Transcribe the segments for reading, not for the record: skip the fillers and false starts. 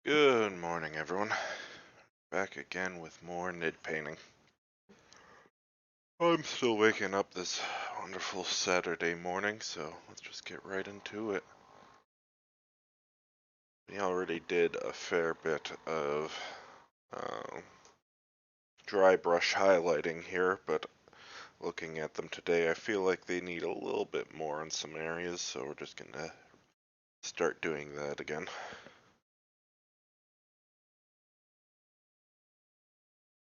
Good morning, everyone. Back again with more Nid painting. I'm still waking up this wonderful Saturday morning, so let's just get right into it. We already did a fair bit of dry brush highlighting here, but looking at them today, I feel like they need a little bit more in some areas, so we're just gonna start doing that again.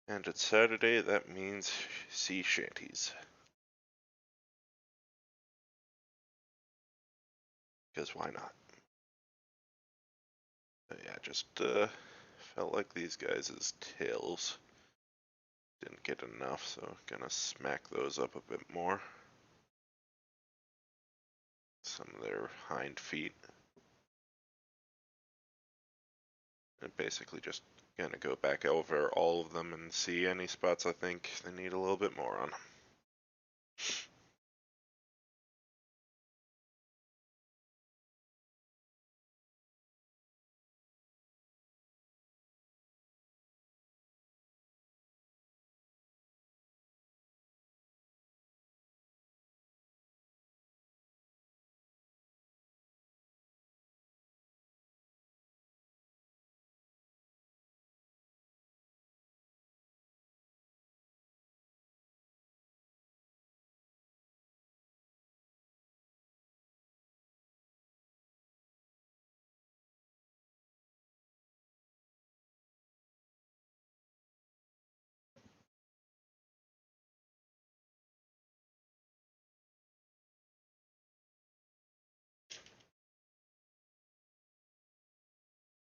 And it's Saturday, that means sea shanties. Because why not? But yeah, just felt like these guys' tails didn't get enough, so gonna smack those up a bit more. Some of their hind feet. And basically just gonna go back over all of them and see any spots I think they need a little bit more on.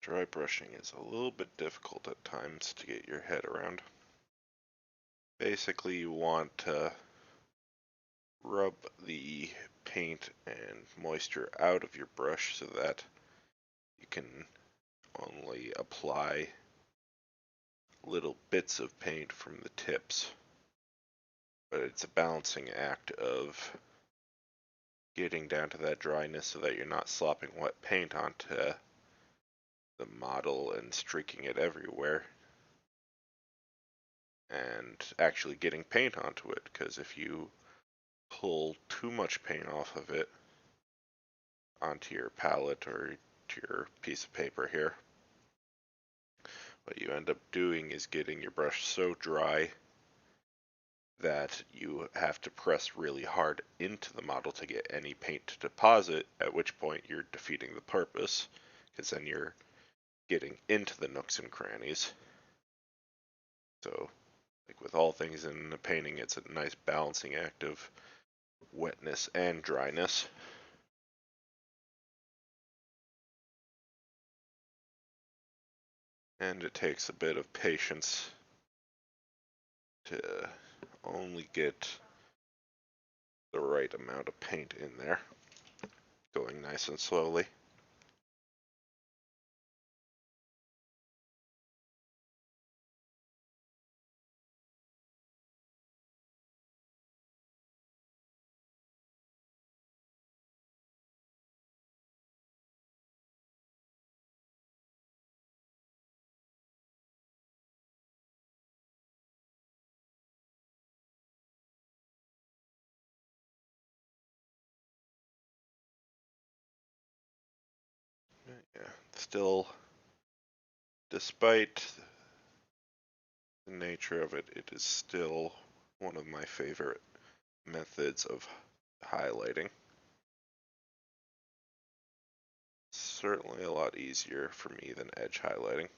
Dry brushing is a little bit difficult at times to get your head around. Basically you want to rub the paint and moisture out of your brush so that you can only apply little bits of paint from the tips. But it's a balancing act of getting down to that dryness so that you're not slopping wet paint onto the model and streaking it everywhere, and actually getting paint onto it, because if you pull too much paint off of it onto your palette or to your piece of paper here, what you end up doing is getting your brush so dry that you have to press really hard into the model to get any paint to deposit, at which point you're defeating the purpose, because then you're getting into the nooks and crannies. So, like with all things in the painting, it's a nice balancing act of wetness and dryness. And it takes a bit of patience to only get the right amount of paint in there, going nice and slowly. Yeah, still, despite the nature of it, it is still one of my favorite methods of highlighting. Certainly a lot easier for me than edge highlighting.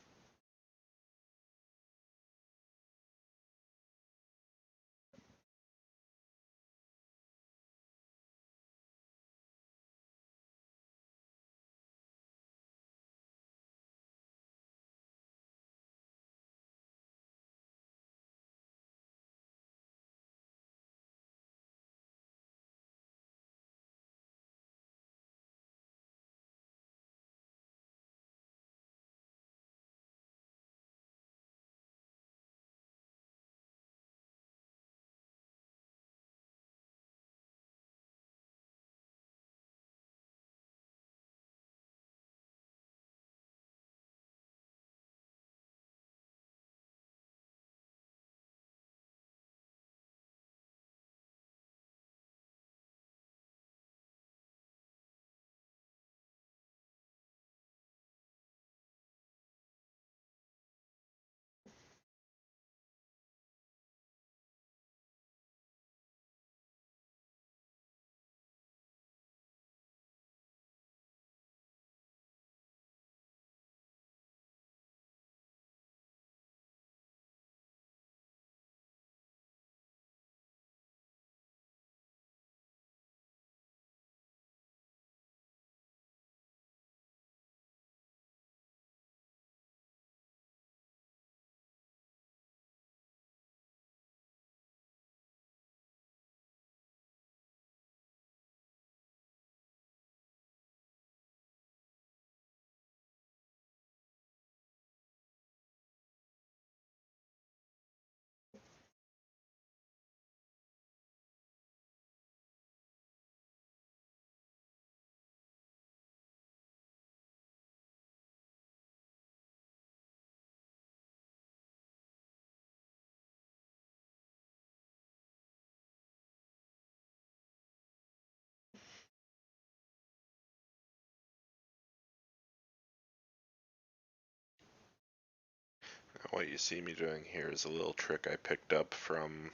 What you see me doing here is a little trick I picked up from,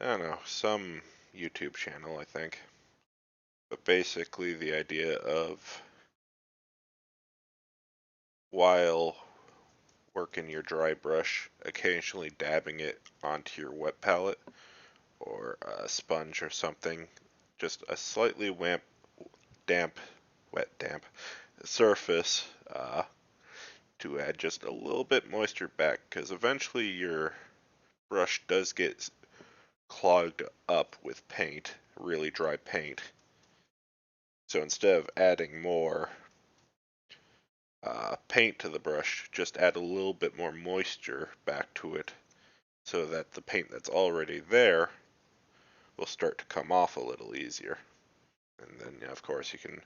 I don't know, some YouTube channel, I think. But basically the idea of while working your dry brush, occasionally dabbing it onto your wet palette or a sponge or something, just a slightly damp, wet damp surface to add just a little bit moisture back, because eventually your brush does get clogged up with paint, really dry paint. So instead of adding more paint to the brush, just add a little bit more moisture back to it so that the paint that's already there will start to come off a little easier. And then, of course, you can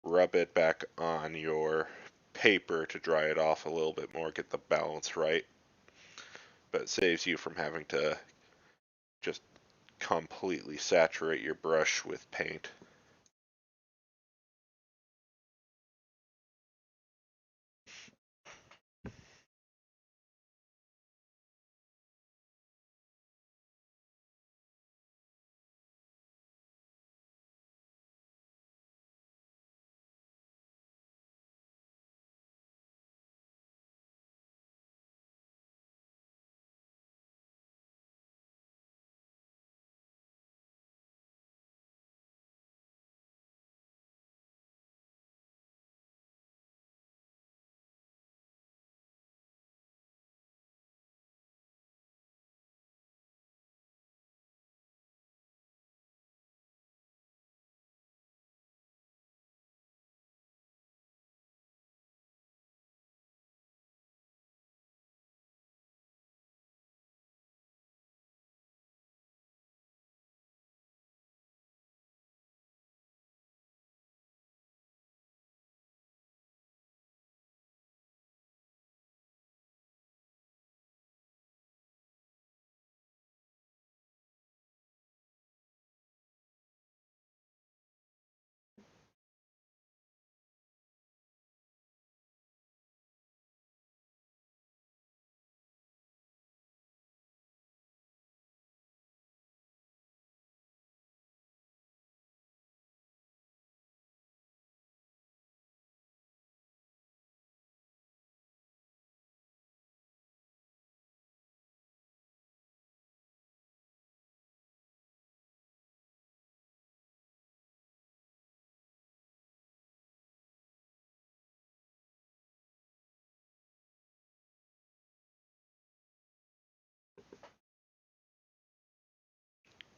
rub it back on your paper to dry it off a little bit more, get the balance right. But it saves you from having to just completely saturate your brush with paint.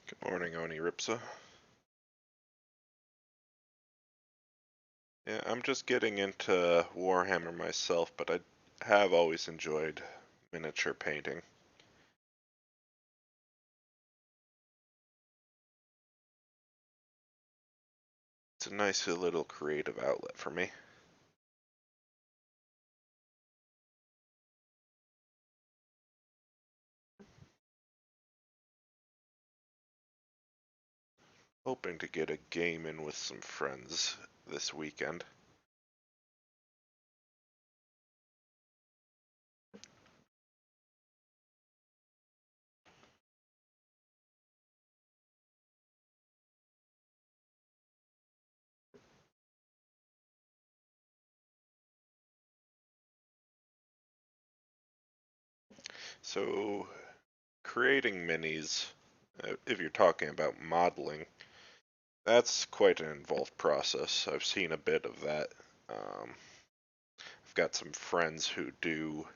Good morning, Oni Ripsa. Yeah, I'm just getting into Warhammer myself, but I have always enjoyed miniature painting. It's a nice little creative outlet for me. Hoping to get a game in with some friends this weekend. So, creating minis, if you're talking about modeling, that's quite an involved process. I've seen a bit of that. I've got some friends who do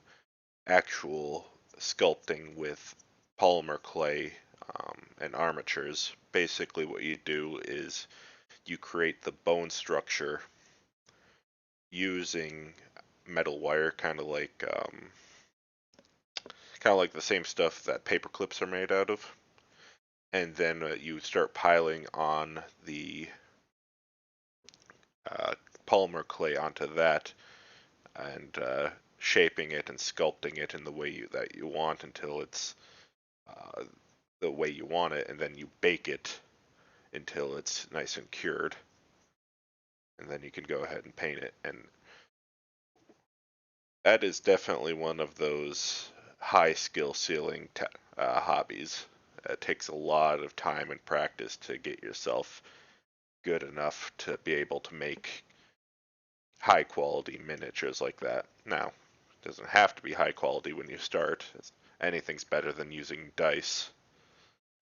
actual sculpting with polymer clay and armatures. Basically, what you do is you create the bone structure using metal wire, kind of like the same stuff that paper clips are made out of. And then you start piling on the uh, polymer clay onto that and shaping it and sculpting it in the way that you want until it's uh, the way you want it, and then you bake it until it's nice and cured, and then you can go ahead and paint it. And that is definitely one of those high skill ceiling hobbies. It takes a lot of time and practice to get yourself good enough to be able to make high quality miniatures like that. Now, it doesn't have to be high quality when you start. Anything's better than using dice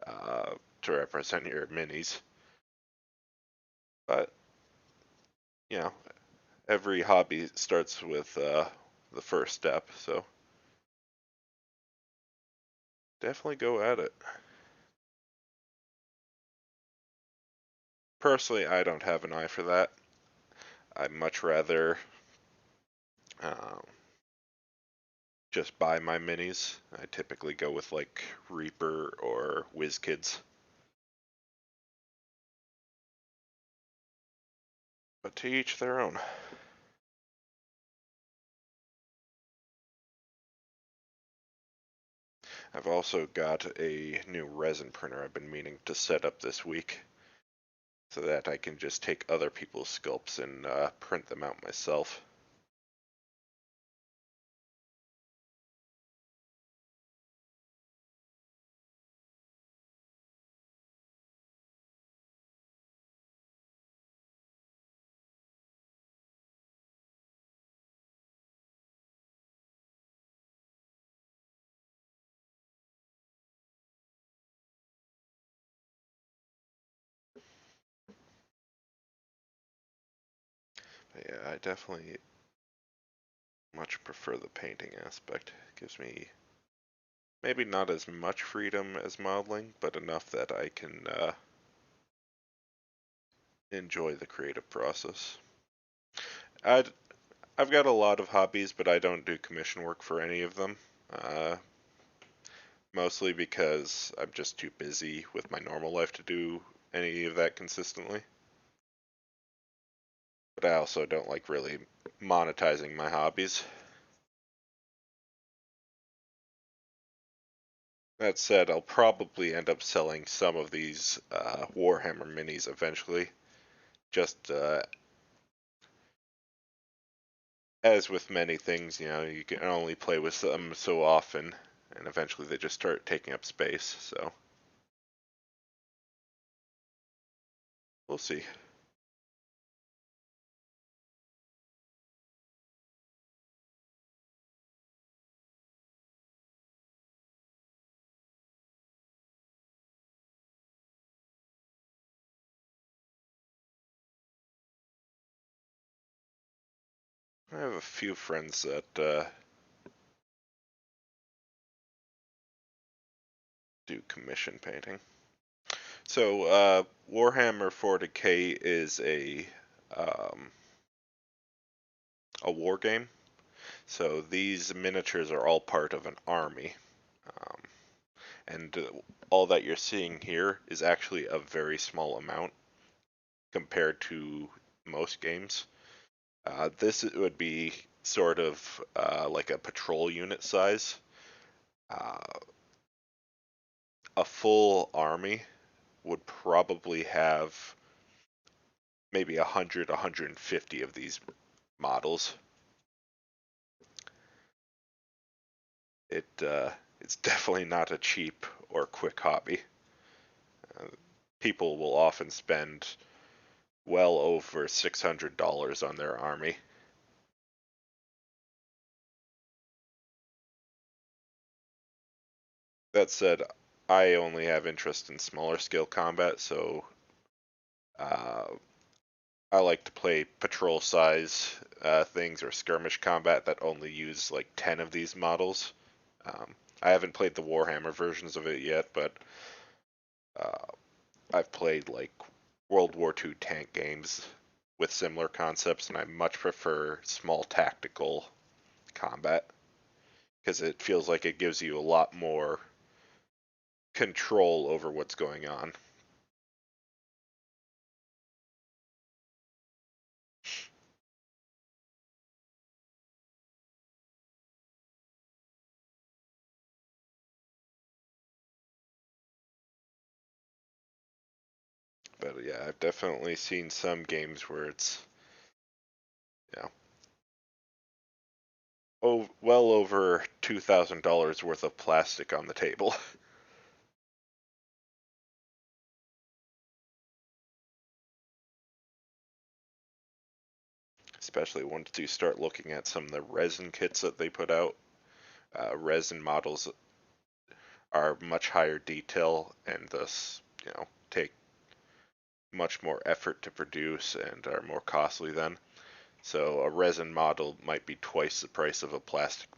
uh, to represent your minis. But, you know, every hobby starts with the first step, so definitely go at it. Personally, I don't have an eye for that. I'd much rather um, just buy my minis. I typically go with like Reaper or WizKids. But to each their own. I've also got a new resin printer I've been meaning to set up this week so that I can just take other people's sculpts and print them out myself. But yeah, I definitely much prefer the painting aspect. It gives me maybe not as much freedom as modeling, but enough that I can enjoy the creative process. I'd, I've got a lot of hobbies, but I don't do commission work for any of them. Uh, Mostly because I'm just too busy with my normal life to do any of that consistently. But I also don't like really monetizing my hobbies. That said, I'll probably end up selling some of these Warhammer Minis eventually. Just as with many things, you can only play with them so often, and eventually they just start taking up space. So we'll see. I have a few friends that do commission painting. So Warhammer 40K is um, a war game. So these miniatures are all part of an army, um, and all that you're seeing here is actually a very small amount compared to most games. This would be sort of like a patrol unit size. Uh, a full army would probably have maybe 100, 150 of these models. It's definitely not a cheap or quick hobby. Uh, People will often spend well over $600 on their army. That said, I only have interest in smaller scale combat, so uh, I like to play patrol size things or skirmish combat that only use like 10 of these models. I haven't played the Warhammer versions of it yet, but uh, I've played like World War II tank games with similar concepts, and I much prefer small tactical combat because it feels like it gives you a lot more control over what's going on. But yeah, I've definitely seen some games where it's, you know, well over $2,000 worth of plastic on the table. Especially once you start looking at some of the resin kits that they put out. Resin models are much higher detail and thus, take much more effort to produce and are more costly then. So a resin model might be twice the price of a plastic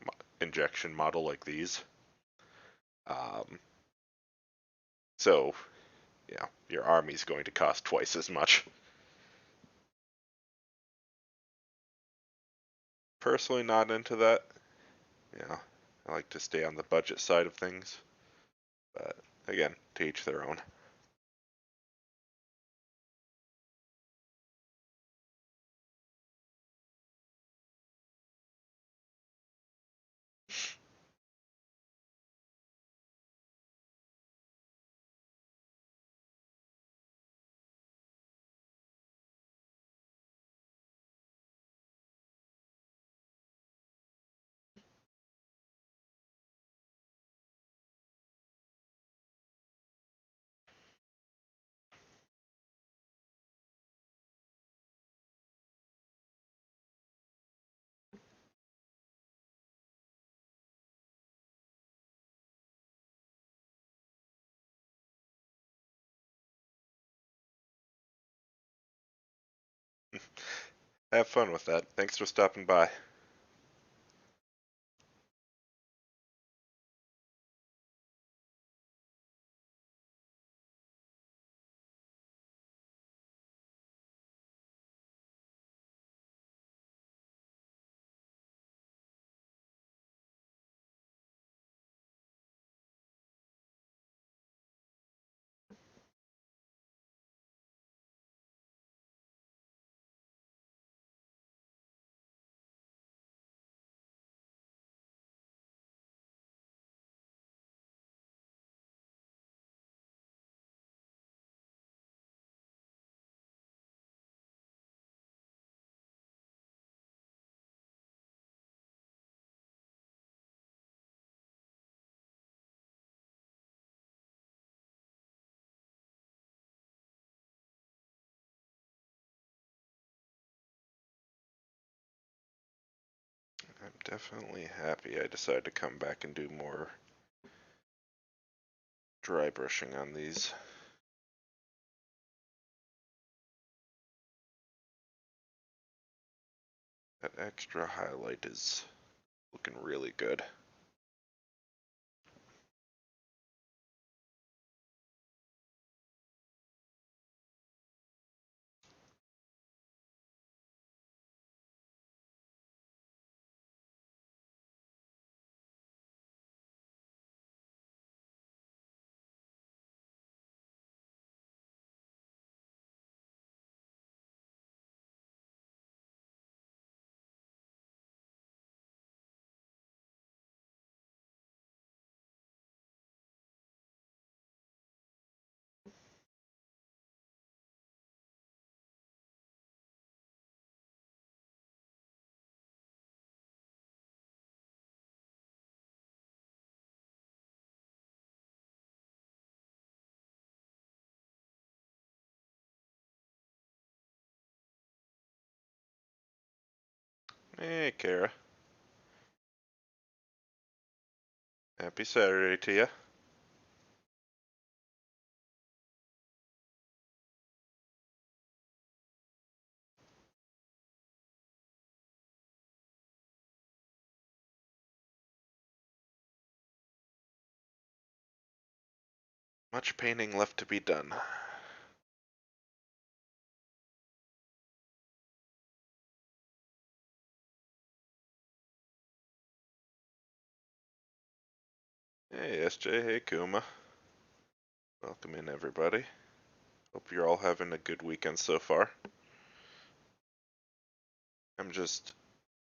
injection model like these. Um, so, your army's going to cost twice as much. Personally, not into that. I like to stay on the budget side of things. But again, to each their own. Have fun with that. Thanks for stopping by. I'm definitely happy I decided to come back and do more dry brushing on these. That extra highlight is looking really good. Hey, Kara. Happy Saturday to you. Much painting left to be done. Hey, SJ. Hey, Kuma. Welcome in, everybody. Hope you're all having a good weekend so far. I'm just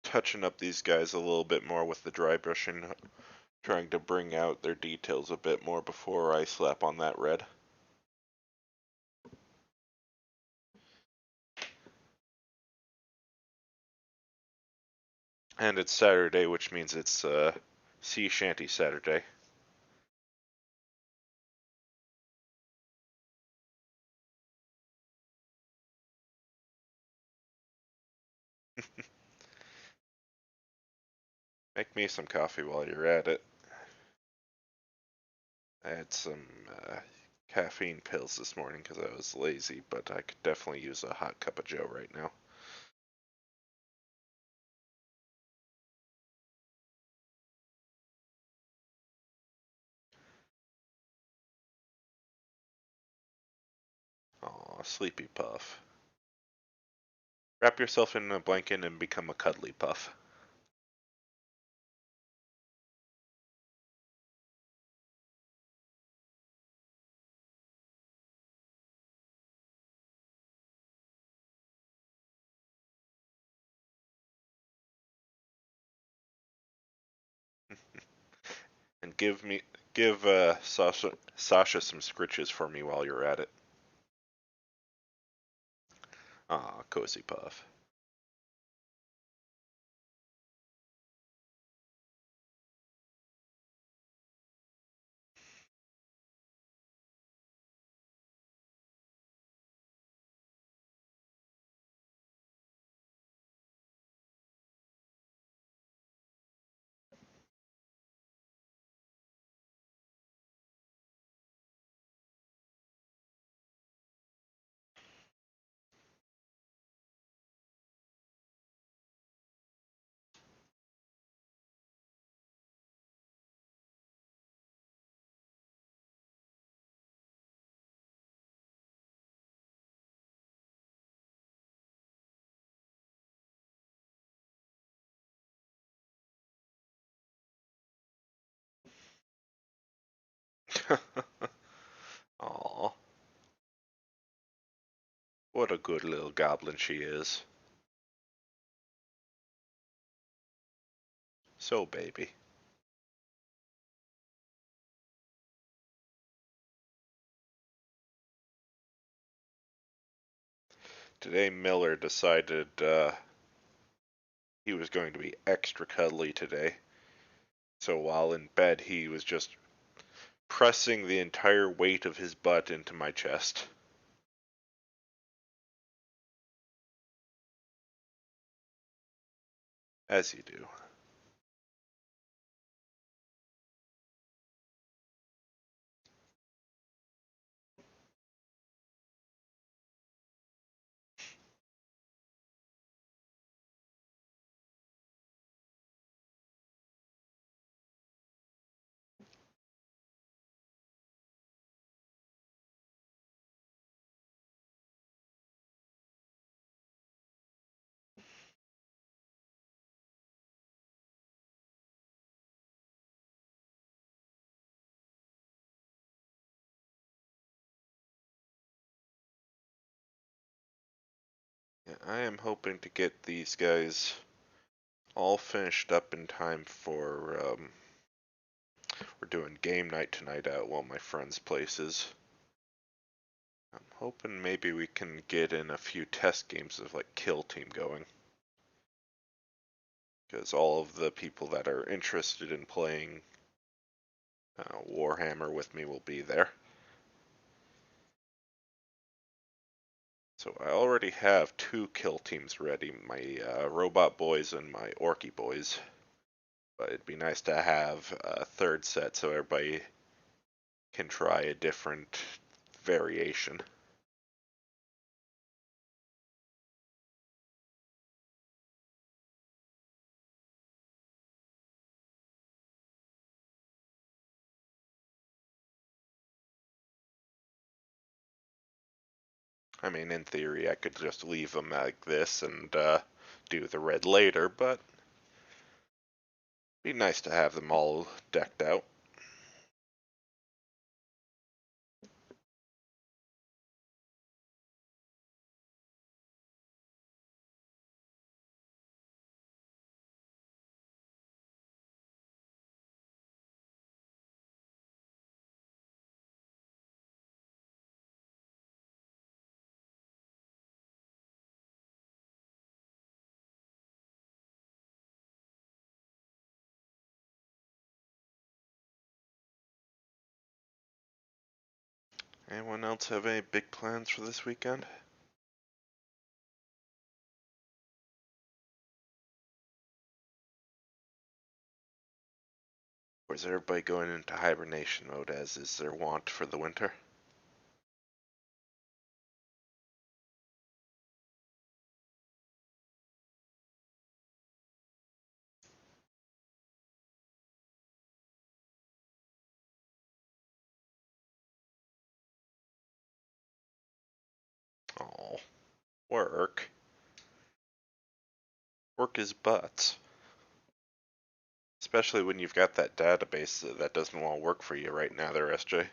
touching up these guys a little bit more with the dry brushing, trying to bring out their details a bit more before I slap on that red. And it's Saturday, which means it's sea shanty Saturday. Make me some coffee while you're at it. I had some caffeine pills this morning because I was lazy, but I could definitely use a hot cup of joe right now. Aw, sleepy puff. Wrap yourself in a blanket and become a cuddly puff. And give Sasha some scritches for me while you're at it. Aw, cozy puff. Aw, what a good little goblin she is. So, baby. Today Miller decided he was going to be extra cuddly today. So while in bed, he was just pressing the entire weight of his butt into my chest. As you do. Yeah, I am hoping to get these guys all finished up in time for, we're doing game night tonight at one of my friends' places. I'm hoping maybe we can get in a few test games of like Kill Team going. Because all of the people that are interested in playing Warhammer with me will be there. So I already have two kill teams ready, my robot boys and my orky boys. But it'd be nice to have a third set so everybody can try a different variation. I mean, in theory, I could just leave them like this and do the red later, but it'd be nice to have them all decked out. Anyone else have any big plans for this weekend? Or is everybody going into hibernation mode as is their wont for the winter? Oh, work. Work is butts. Especially when you've got that database that doesn't want to work for you right now there, SJ.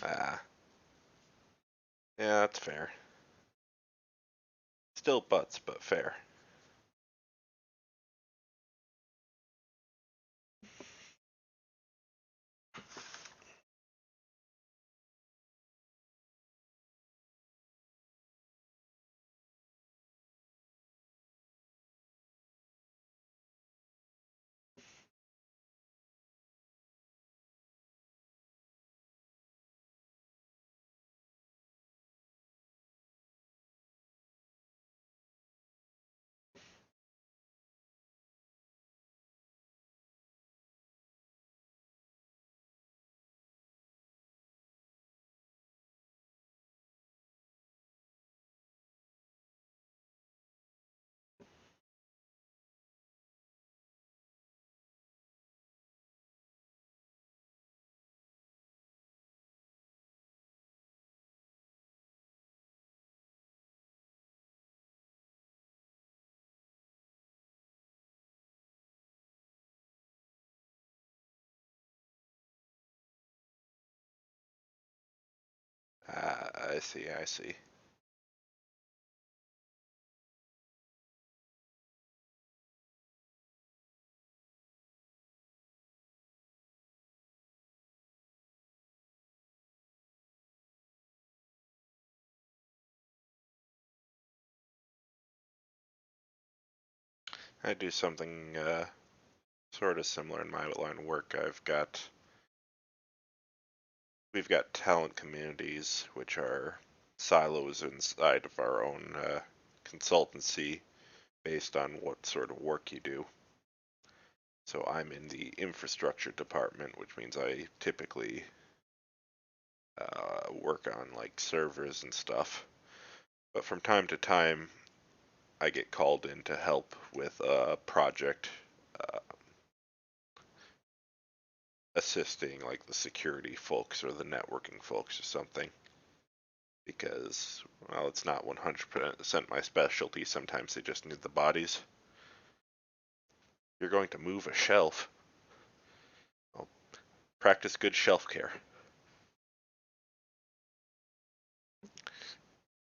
Ah, yeah, that's fair. Still butts, but fair. Ah, I see, I see. I do something sort of similar in my line of work. We've got talent communities, which are silos inside of our own consultancy based on what sort of work you do. So I'm in the infrastructure department, which means I typically work on like servers and stuff. But from time to time, I get called in to help with a project uh, assisting like the security folks or the networking folks or something. Because, well, it's not 100% my specialty. Sometimes they just need the bodies. You're going to move a shelf. Well, practice good shelf care.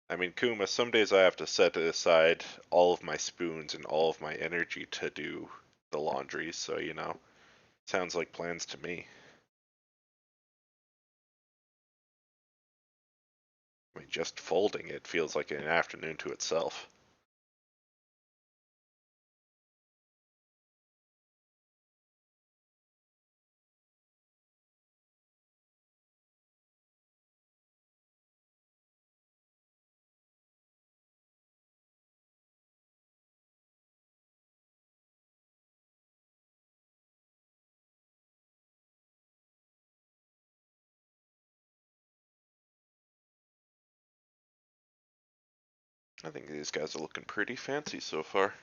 I mean, Kuma, some days I have to set aside all of my spoons and all of my energy to do the laundry, so, sounds like plans to me. I mean, just folding it feels like an afternoon to itself. I think these guys are looking pretty fancy so far.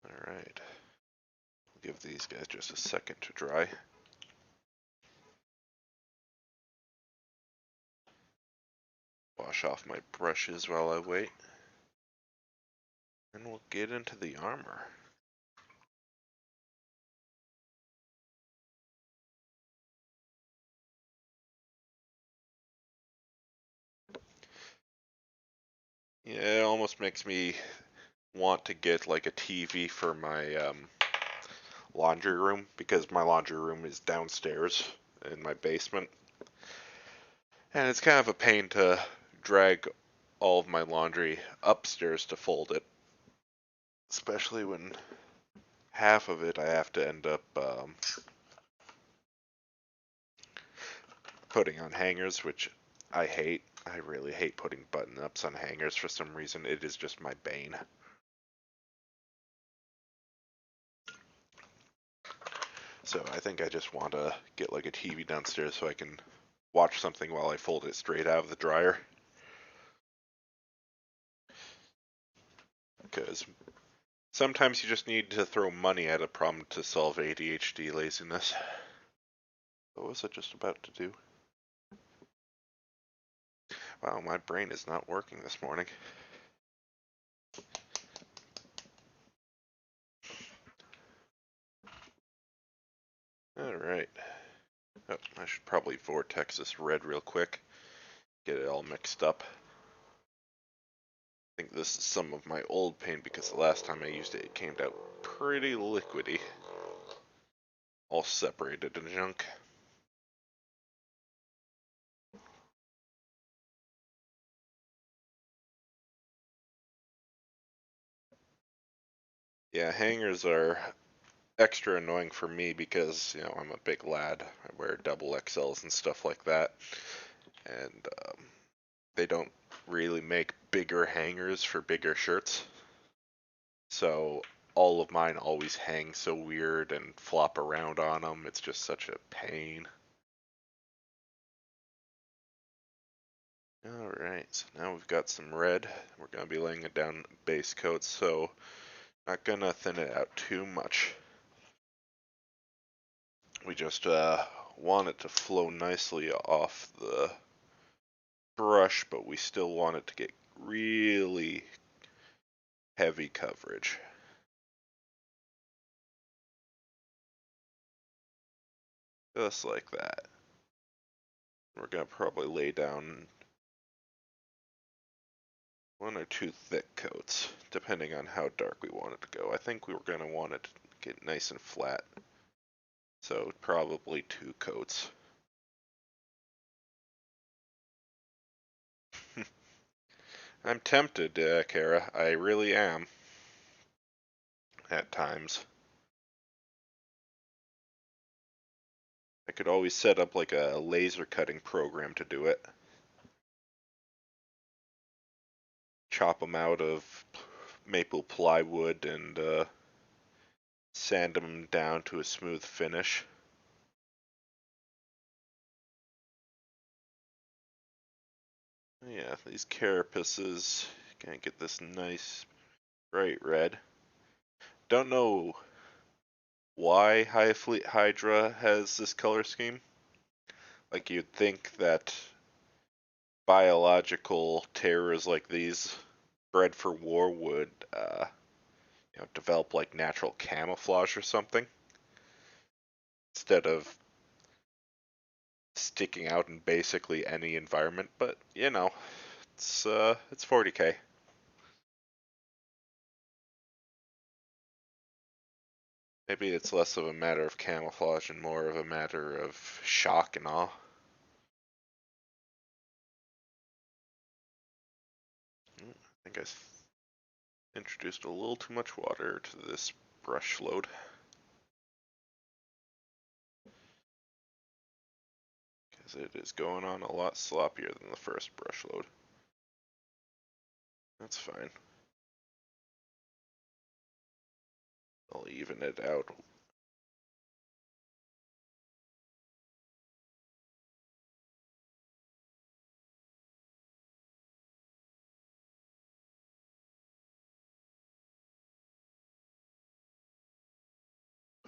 Alright. Give these guys just a second to dry. Wash off my brushes while I wait. And we'll get into the armor. Yeah, it almost makes me want to get like a TV for my laundry room, because my laundry room is downstairs in my basement. And it's kind of a pain to drag all of my laundry upstairs to fold it. Especially when half of it I have to end up putting on hangers, which I hate. I really hate putting button-ups on hangers for some reason. It is just my bane. So I think I just want to get like a TV downstairs so I can watch something while I fold it straight out of the dryer. Because sometimes you just need to throw money at a problem to solve ADHD laziness. What was I just about to do? Wow, my brain is not working this morning. Alright. Oh, I should probably vortex this red real quick. Get it all mixed up. I think this is some of my old paint because the last time I used it, it came out pretty liquidy. All separated in junk. Yeah, hangers are extra annoying for me because, you know, I'm a big lad. I wear double XLs and stuff like that. And they don't really make bigger hangers for bigger shirts. So all of mine always hang so weird and flop around on them. It's just such a pain. Alright, so now we've got some red. We're going to be laying it down base coat, so not going to thin it out too much. We just want it to flow nicely off the brush, but we still want it to get really heavy coverage. Just like that. We're going to probably lay down 1 or 2 thick coats, depending on how dark we want it to go. I think we were going to want it to get nice and flat, so probably 2 coats. I'm tempted, Kara. I really am. At times. I could always set up like a laser cutting program to do it. Chop them out of maple plywood and sand them down to a smooth finish. Yeah, these carapaces gonna get this nice bright red. Don't know why High Fleet Hydra has this color scheme. Like, you'd think that biological terrors like these, bred for war, would develop like natural camouflage or something, instead of sticking out in basically any environment. But you know, it's 40K. Maybe it's less of a matter of camouflage and more of a matter of shock and awe. I think I introduced a little too much water to this brush load. Because it is going on a lot sloppier than the first brush load. That's fine. I'll even it out.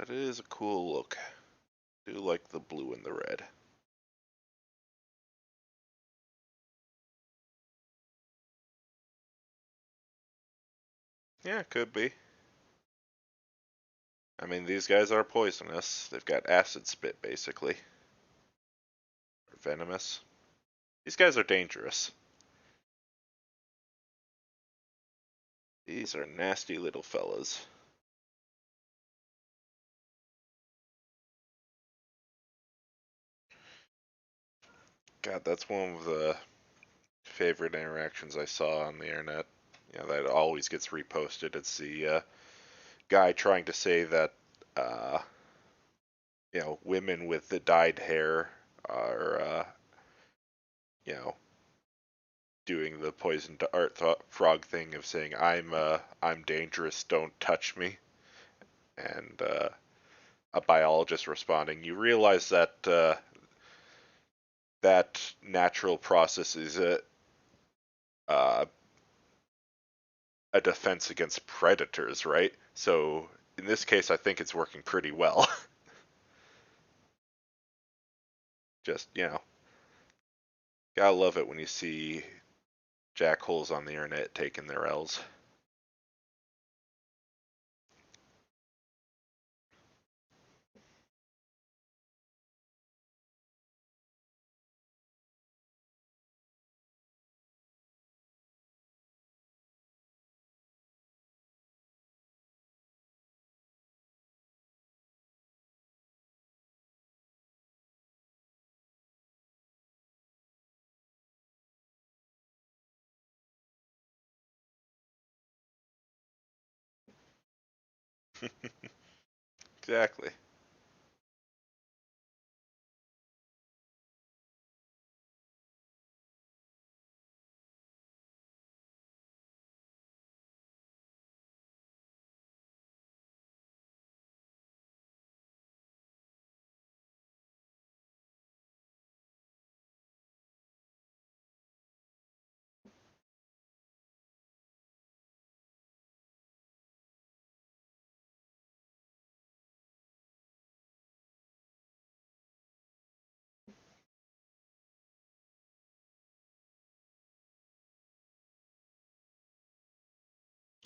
But it is a cool look. I do like the blue and the red. Yeah, could be. I mean, these guys are poisonous. They've got acid spit, basically. Or venomous. These guys are dangerous. These are nasty little fellas. God, that's one of the favorite interactions I saw on the internet. You know, that always gets reposted. It's the guy trying to say that, uh, you know, women with the dyed hair are, you know, doing the poison dart frog thing of saying, I'm dangerous, don't touch me. And a biologist responding, you realize that that natural process is uh, a defense against predators, right? So in this case, I think it's working pretty well. Just, you know, gotta love it when you see jackholes on the internet taking their L's. Exactly.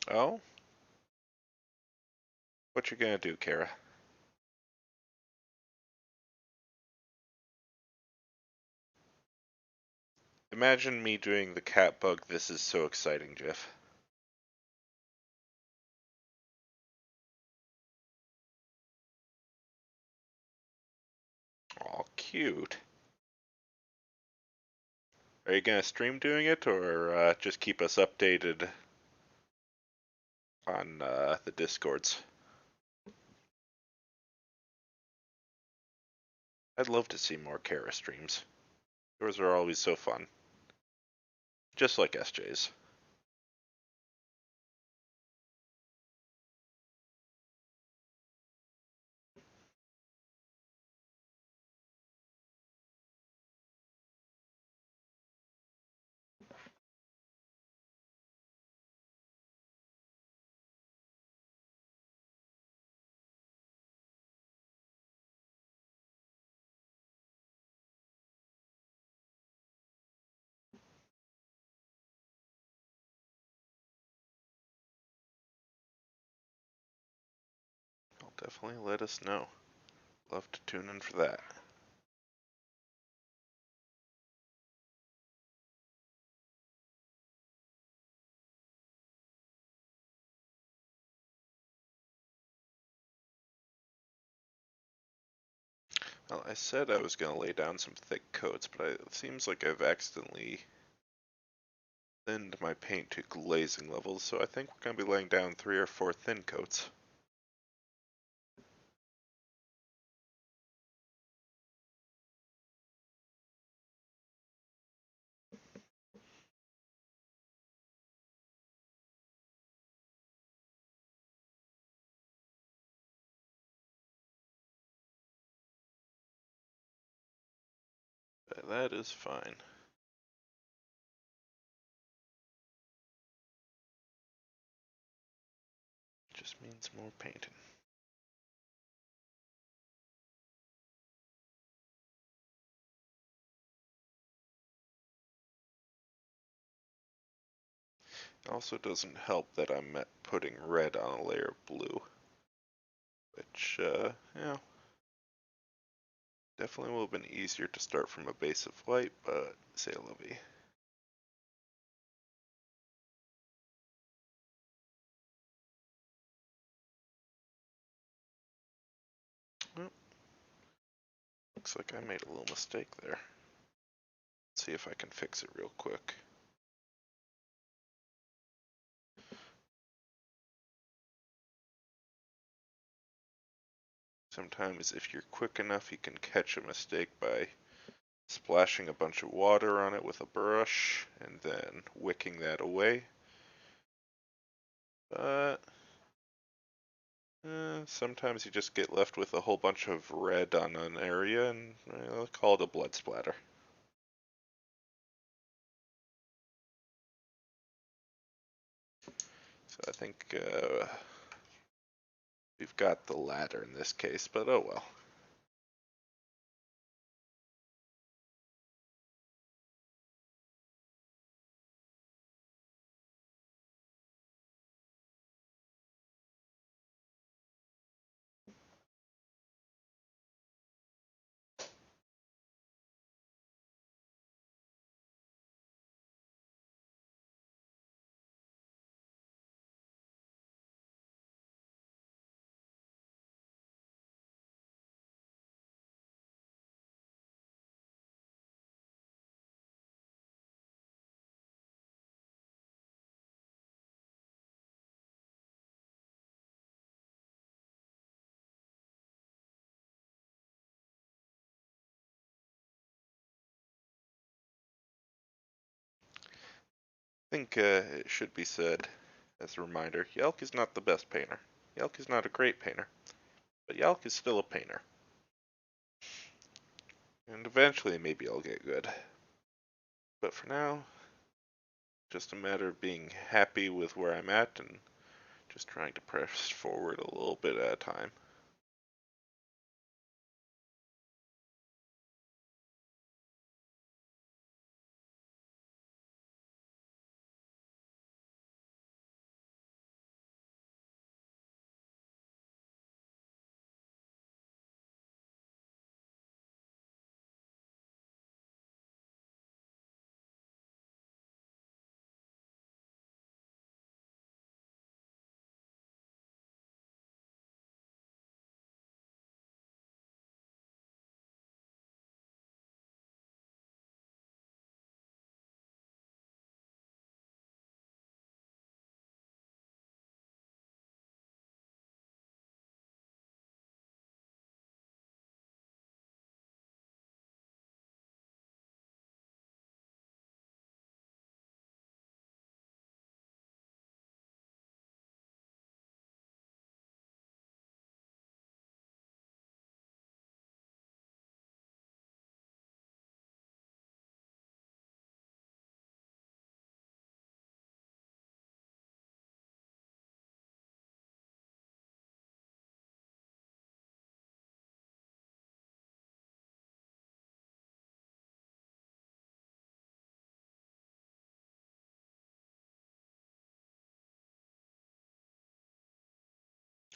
Oh, what you gonna do, Kara? Imagine me doing the cat bug "This is so exciting" gif. Aw, cute. Are you gonna stream doing it, or just keep us updated on the discords? I'd love to see more Kara streams. Yours are always so fun. Just like SJ's. I'll definitely let us know. Love to tune in for that. Well, I said I was going to lay down some thick coats, but it seems like I've accidentally thinned my paint to glazing levels, so I think we're going to be laying down 3 or 4 thin coats. That is fine. Just means more painting. Also doesn't help that I'm putting red on a layer of blue, which, yeah, definitely would have been easier to start from a base of white, but c'est la vie. Well, looks like I made a little mistake there. Let's see if I can fix it real quick. Sometimes if you're quick enough, you can catch a mistake by splashing a bunch of water on it with a brush and then wicking that away. But sometimes you just get left with a whole bunch of red on an area and call it a blood splatter. So I think we've got the latter in this case, but oh well. I think it should be said as a reminder, Yelk is not the best painter. Yelk is not a great painter, but Yelk is still a painter. And eventually maybe I'll get good. But for now, just a matter of being happy with where I'm at and just trying to press forward a little bit at a time.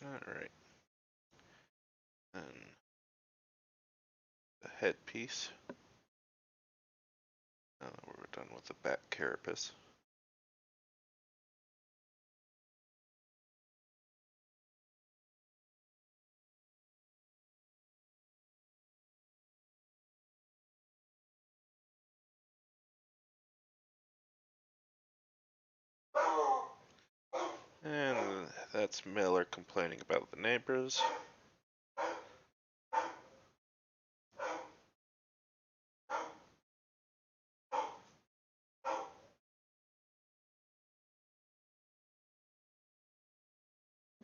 Alright. And the headpiece. Now that we're done with the back carapace. And that's Miller complaining about the neighbors.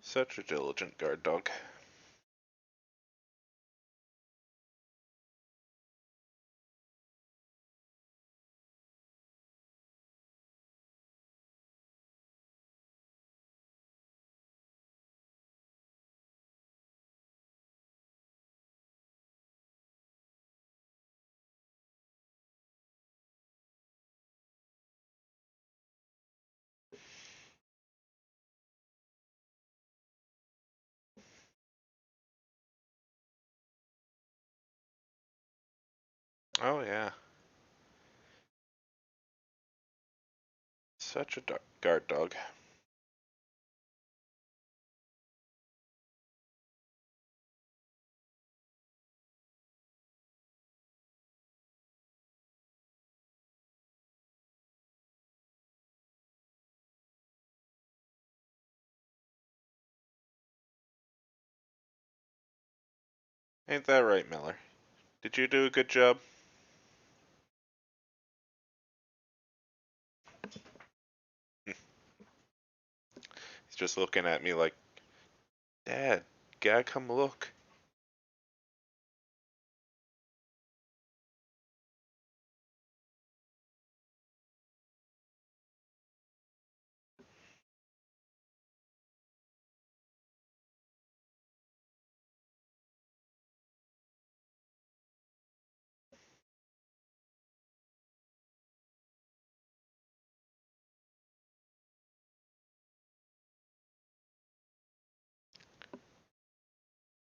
Such a diligent guard dog. Oh yeah. Such a guard dog. Ain't that right, Miller? Did you do a good job? He's just looking at me like, Dad, gotta come look.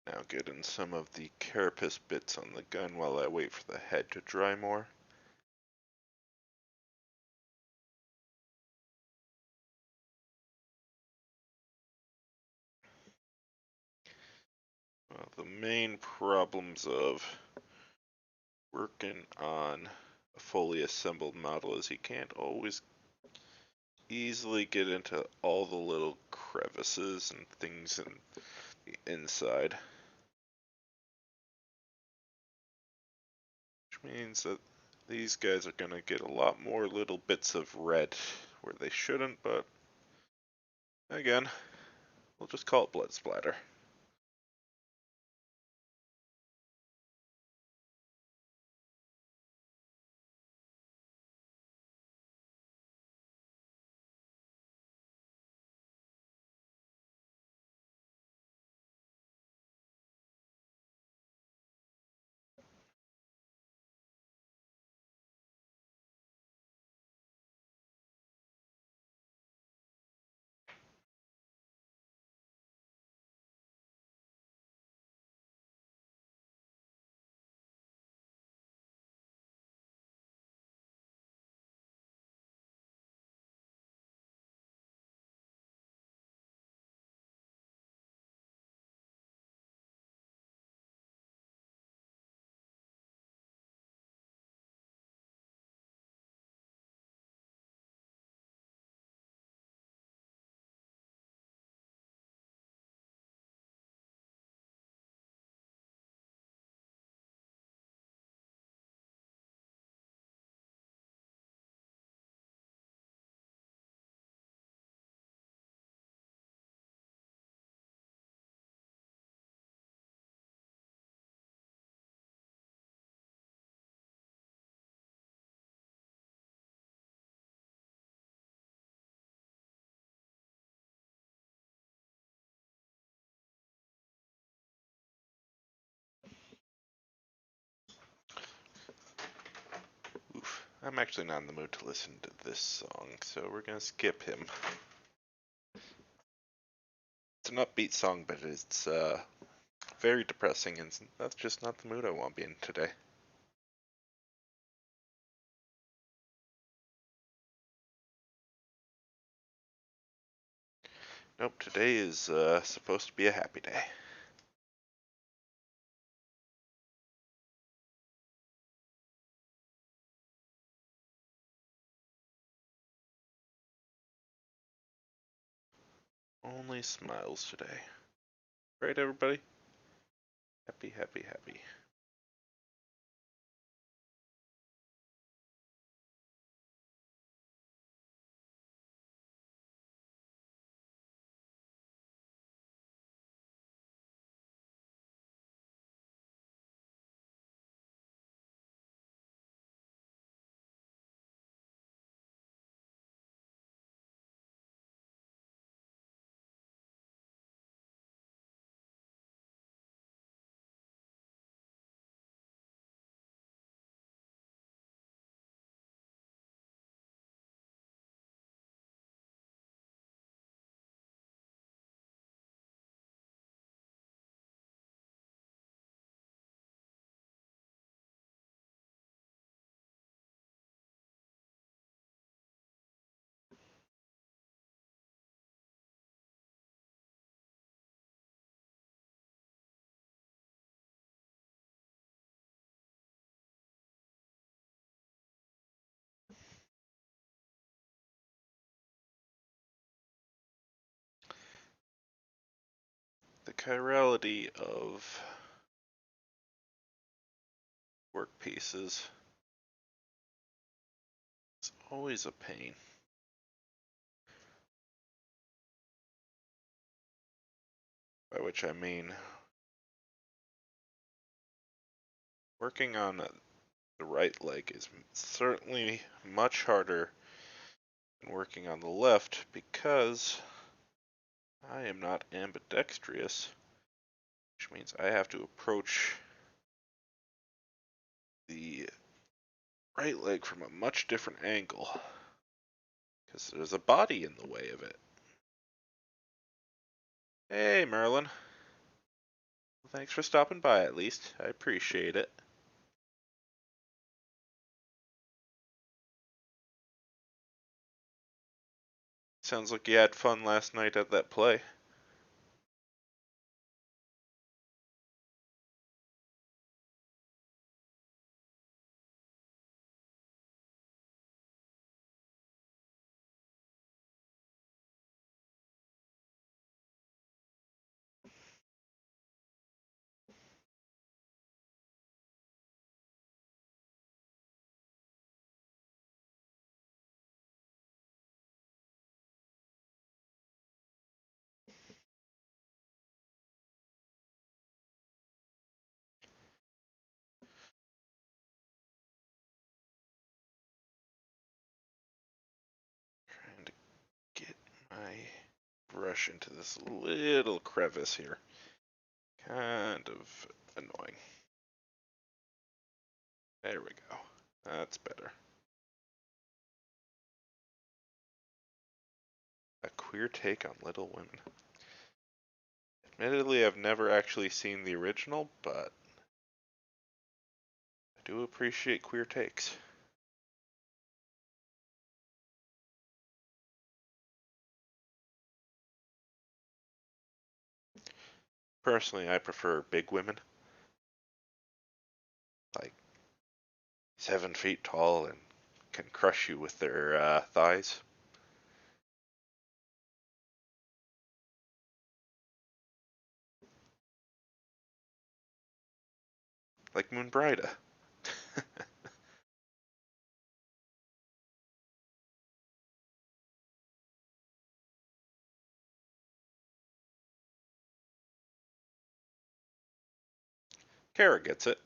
Now getting some of the carapace bits on the gun while I wait for the head to dry more. Well, the main problems of working on a fully assembled model is he can't always easily get into all the little crevices and things in the inside. Which means that these guys are going to get a lot more little bits of red where they shouldn't, but again, we'll just call it blood splatter. Oof, I'm actually not in the mood to listen to this song, so we're gonna skip him. It's an upbeat song, but it's very depressing, and that's just not the mood I want to be in today. Nope, today is supposed to be a happy day. Only smiles today. Right, everybody? Happy, happy, happy. The chirality of work pieces is always a pain. By which I mean working on the right leg is certainly much harder than working on the left because I am not ambidextrous, which means I have to approach the right leg from a much different angle because there's a body in the way of it. Hey, Merlin. Well, thanks for stopping by at least. I appreciate it. Sounds like you had fun last night at that play. Trying to get my brush into this little crevice here. Kind of annoying. There we go. That's better. A queer take on Little Women. Admittedly, I've never actually seen the original, but I do appreciate queer takes. Personally, I prefer big women, like 7 feet tall and can crush you with their thighs. Like Moonbrida. Kara gets it.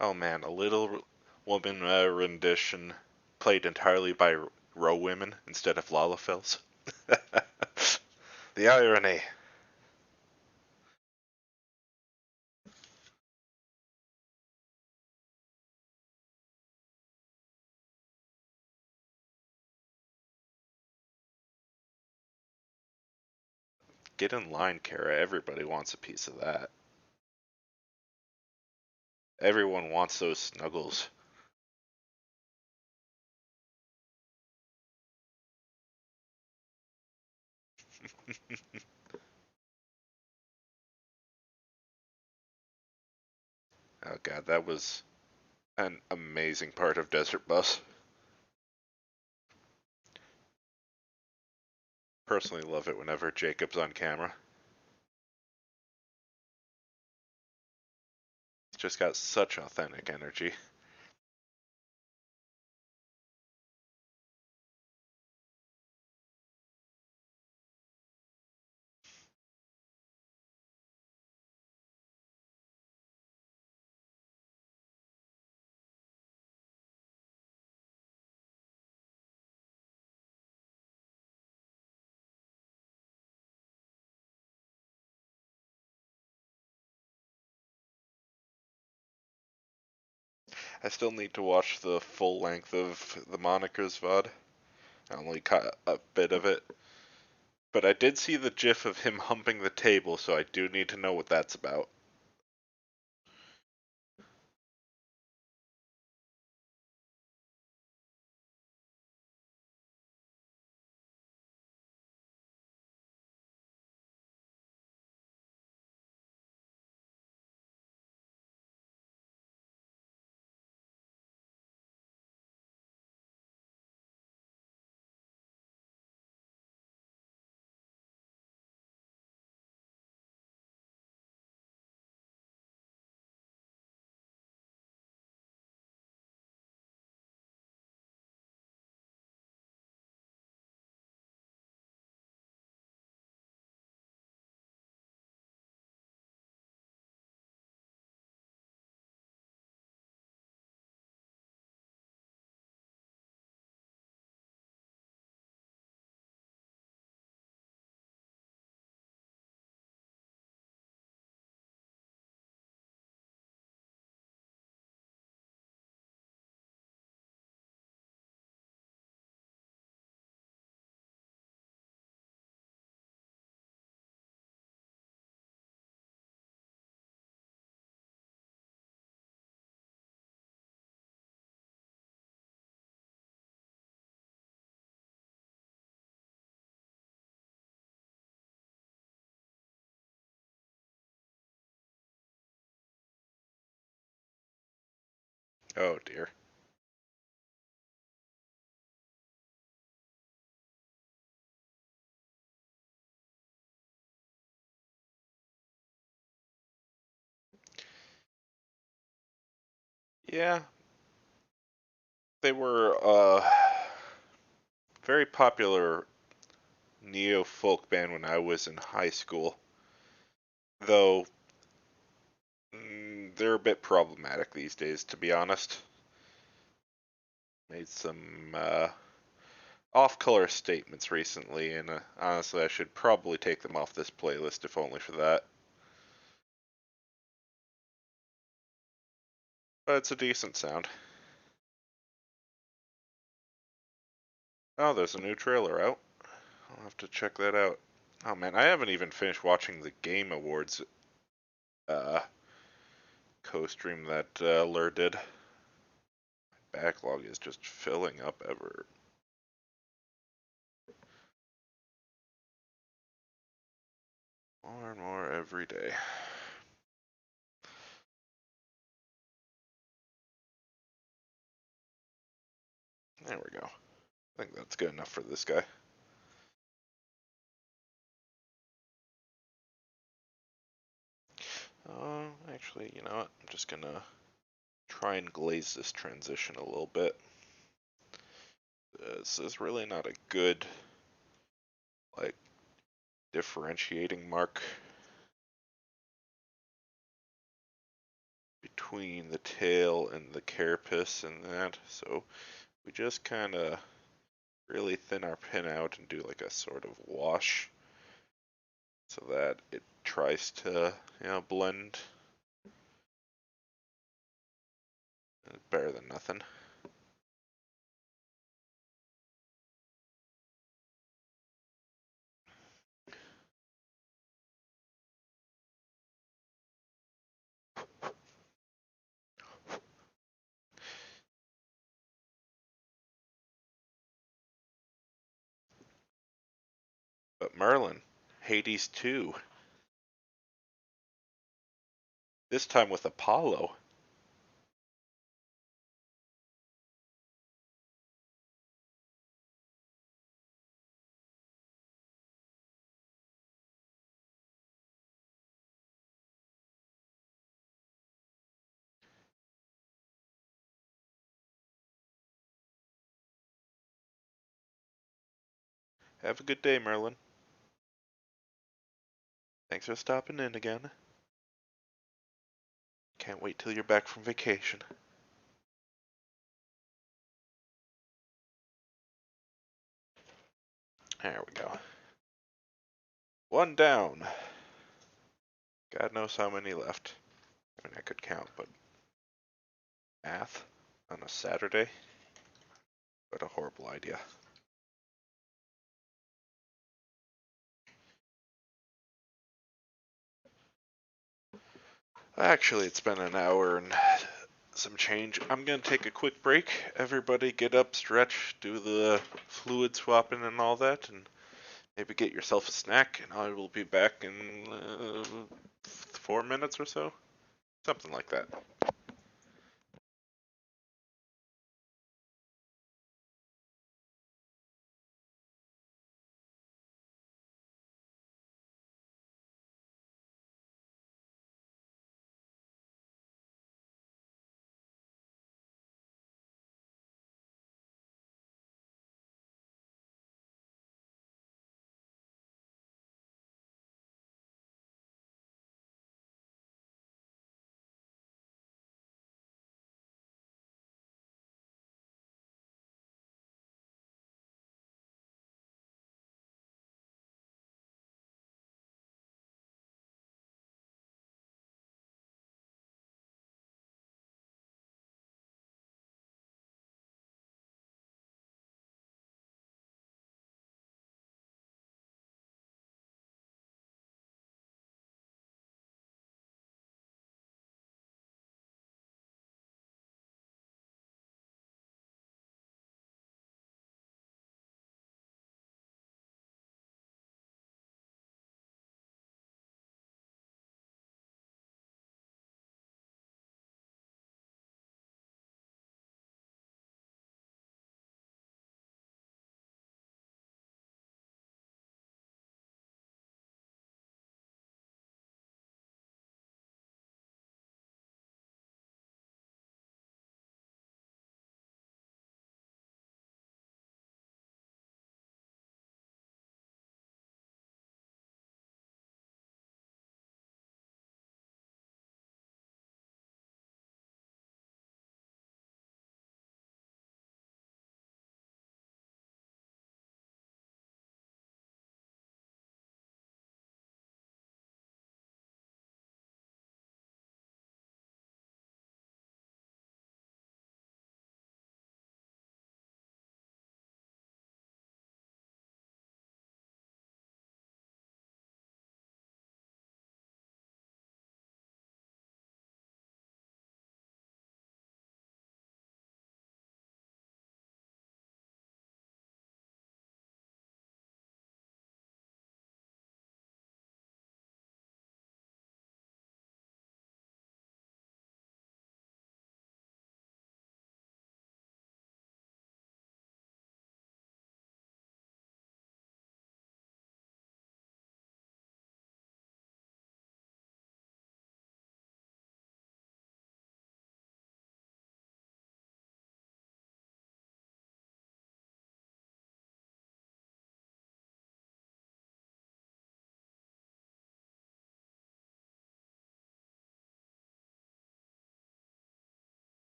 Oh man, a Little Woman rendition played entirely by Row women instead of Lalafels. The irony. Get in line, Kara. Everybody wants a piece of that. Everyone wants those snuggles. Oh god, that was an amazing part of Desert Bus. Personally love it whenever Jacob's on camera. He's just got such authentic energy. I still need to watch the full length of the Monikers VOD. I only caught a bit of it. But I did see the gif of him humping the table, so I do need to know what that's about. Oh dear. Yeah, they were very popular neo folk band when I was in high school, though they're a bit problematic these days, to be honest. Made some off-color statements recently, and honestly, I should probably take them off this playlist if only for that. But it's a decent sound. Oh, there's a new trailer out. I'll have to check that out. Oh man, I haven't even finished watching the Game Awards uh, co-stream that Lur did. Backlog is just filling up ever. More and more every day. There we go. I think that's good enough for this guy. Actually, you know what? I'm just gonna try and glaze this transition a little bit. This is really not a good, like, differentiating mark between the tail and the carapace and that, so we just kind of really thin our pin out and do like a sort of wash so that it tries to, blend. Better than nothing. But Merlin, Hades 2, this time with Apollo. Have a good day, Merlin. Thanks for stopping in again. Can't wait till you're back from vacation. There we go. One down. God knows how many left. I mean, I could count, but math on a Saturday? What a horrible idea. Actually, it's been an hour and some change. I'm gonna take a quick break. Everybody get up, stretch, do the fluid swapping and all that, and maybe get yourself a snack, and I will be back in 4 minutes or so. Something like that.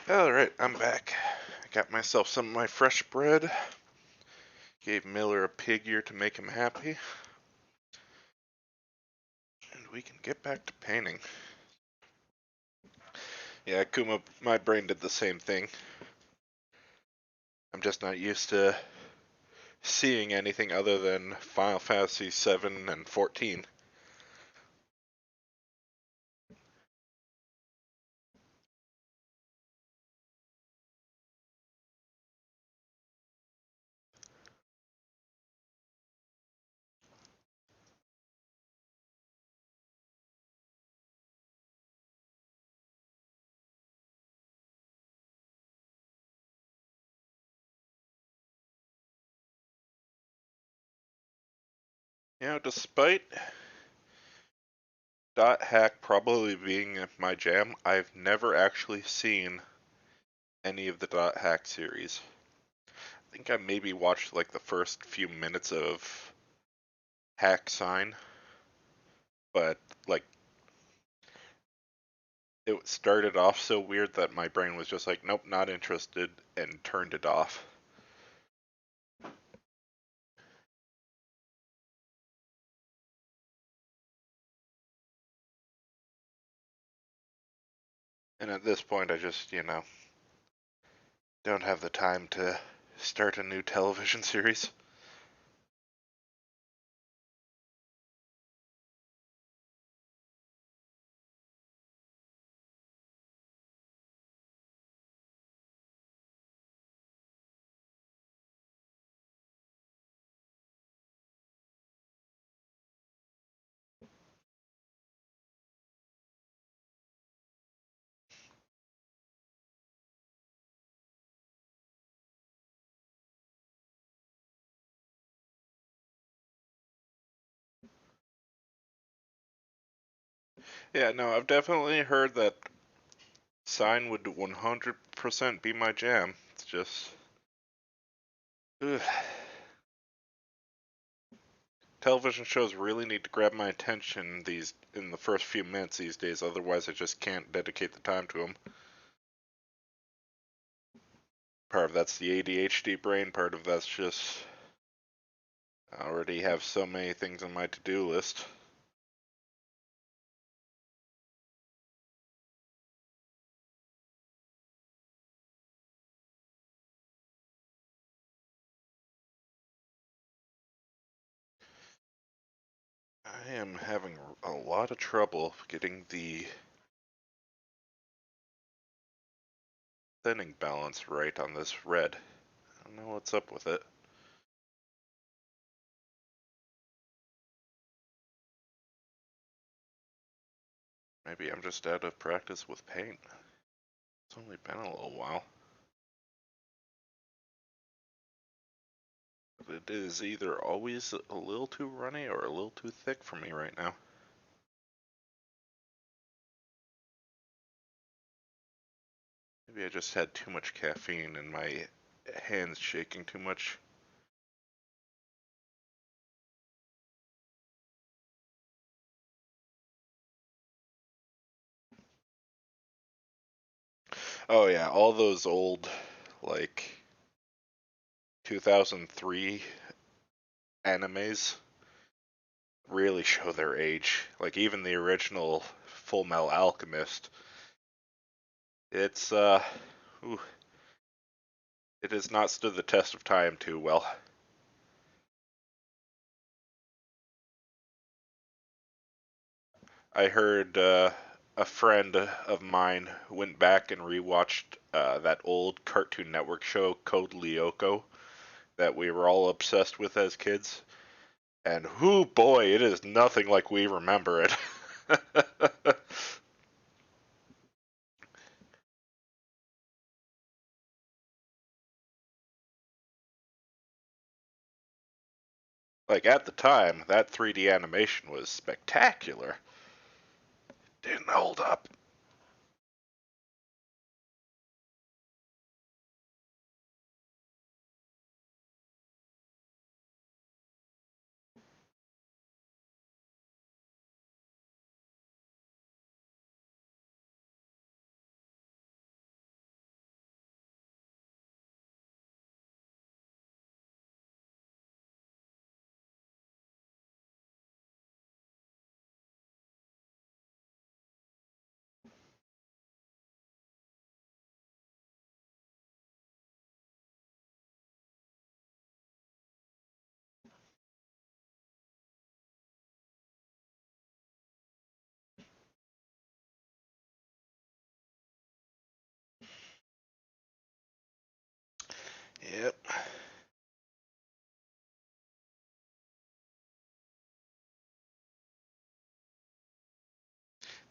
Alright, I'm back. I got myself some of my fresh bread. Gave Miller a pig ear to make him happy. And we can get back to painting. Yeah, Kuma, my brain did the same thing. I'm just not used to seeing anything other than Final Fantasy 7 and 14. You know, despite Dot Hack probably being my jam, I've never actually seen any of the Dot Hack series. I think I maybe watched like the first few minutes of Hack Sign, but like it started off so weird that my brain was just like, nope, not interested, and turned it off. And at this point, I just, don't have the time to start a new television series. Yeah, no, I've definitely heard that Sign would 100% be my jam. It's just. Ugh. Television shows really need to grab my attention in the first few minutes these days, otherwise I just can't dedicate the time to them. Part of that's the ADHD brain, part of that's just I already have so many things on my to-do list. I am having a lot of trouble getting the thinning balance right on this red. I don't know what's up with it. Maybe I'm just out of practice with paint. It's only been a little while. But it is either always a little too runny or a little too thick for me right now. Maybe I just had too much caffeine and my hands shaking too much. Oh yeah, all those old, like, 2003 animes really show their age. Like, even the original Full Metal Alchemist. It's, ooh, it has not stood the test of time too well. I heard a friend of mine went back and rewatched that old Cartoon Network show, Code Lyoko, that we were all obsessed with as kids. And whoo boy, it is nothing like we remember it. Like at the time, that 3D animation was spectacular. Didn't hold up. Yep.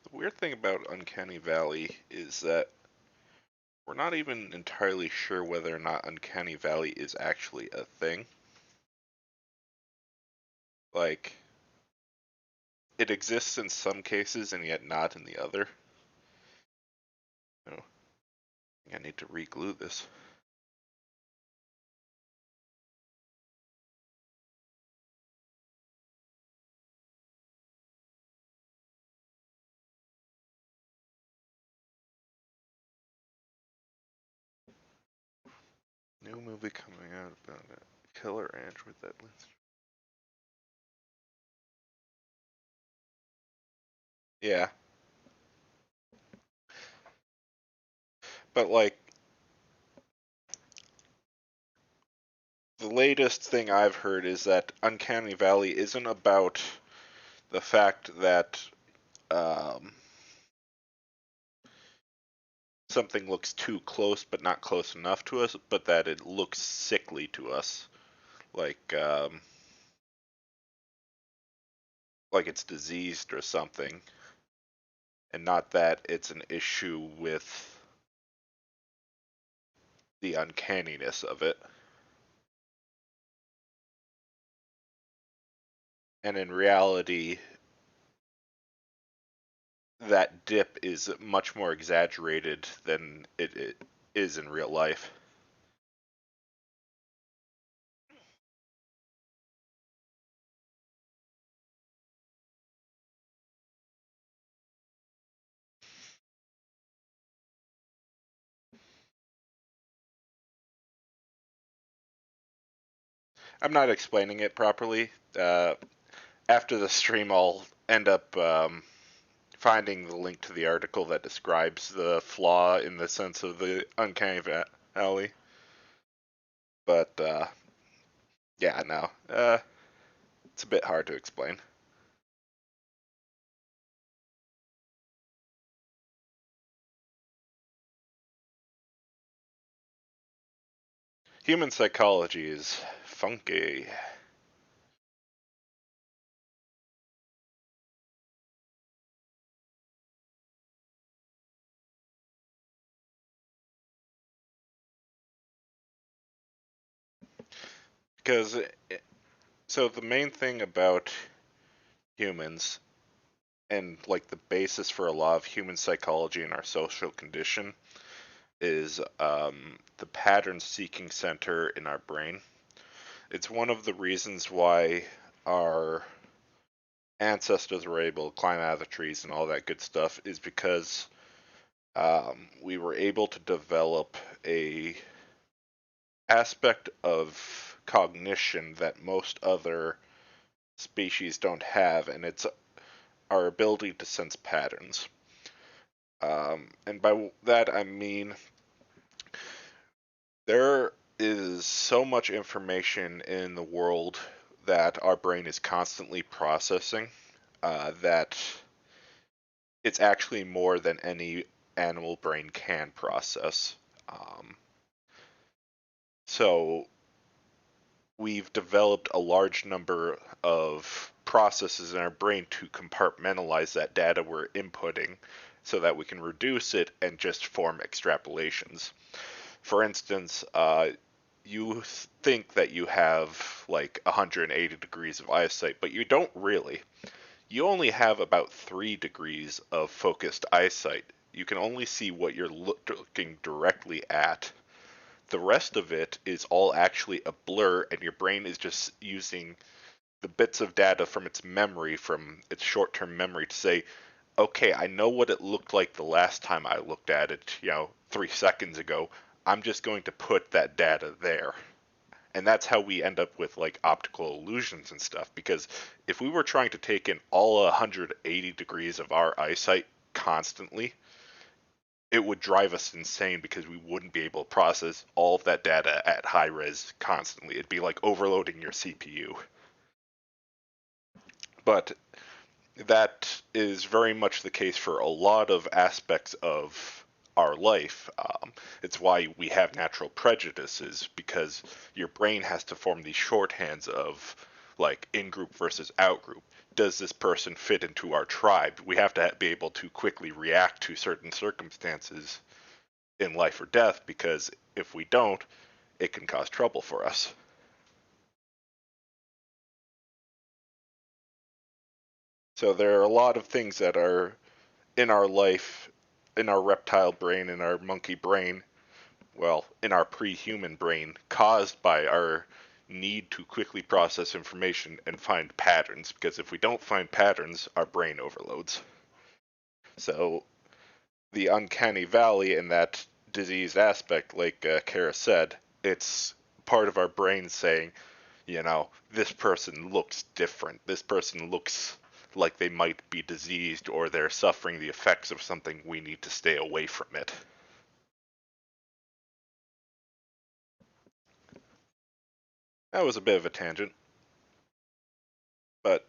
The weird thing about Uncanny Valley is that we're not even entirely sure whether or not Uncanny Valley is actually a thing. Like, it exists in some cases and yet not in the other. Oh, I need to re-glue this. New movie coming out about a killer android that lives. Yeah, but like the latest thing I've heard is that Uncanny Valley isn't about the fact that um, something looks too close but not close enough to us, but that it looks sickly to us, like um, like it's diseased or something, and not that it's an issue with the uncanniness of it. And in reality, that dip is much more exaggerated than it is in real life. I'm not explaining it properly. After the stream, I'll end up finding the link to the article that describes the flaw in the sense of the uncanny valley. But yeah, no, it's a bit hard to explain. Human psychology is funky. Because, so the main thing about humans, and like the basis for a lot of human psychology and our social condition, is the pattern seeking center in our brain. It's one of the reasons why our ancestors were able to climb out of the trees and all that good stuff, is because we were able to develop a aspect of cognition that most other species don't have, and it's our ability to sense patterns. And by that I mean there is so much information in the world that our brain is constantly processing, that it's actually more than any animal brain can process. Um, so we've developed a large number of processes in our brain to compartmentalize that data we're inputting so that we can reduce it and just form extrapolations. For instance, you think that you have like 180 degrees of eyesight, but you don't really. You only have about 3 degrees of focused eyesight. You can only see what you're looking directly at. The rest of it is all actually a blur, and your brain is just using the bits of data from its memory, from its short term memory, to say, okay, I know what it looked like the last time I looked at it, 3 seconds ago. I'm just going to put that data there. And that's how we end up with like optical illusions and stuff. Because if we were trying to take in all 180 degrees of our eyesight constantly, it would drive us insane because we wouldn't be able to process all of that data at high res constantly. It'd be like overloading your CPU. But that is very much the case for a lot of aspects of our life. It's why we have natural prejudices, because your brain has to form these shorthands of like in group versus out group. Does this person fit into our tribe? We have to be able to quickly react to certain circumstances in life or death, because if we don't, it can cause trouble for us. So there are a lot of things that are in our life, in our reptile brain, in our monkey brain, well, in our pre-human brain, caused by our need to quickly process information and find patterns, because if we don't find patterns, our brain overloads. So the uncanny valley in that diseased aspect, like Kara said, it's part of our brain saying, this person looks different. This person looks like they might be diseased, or they're suffering the effects of something. We need to stay away from it. That was a bit of a tangent, but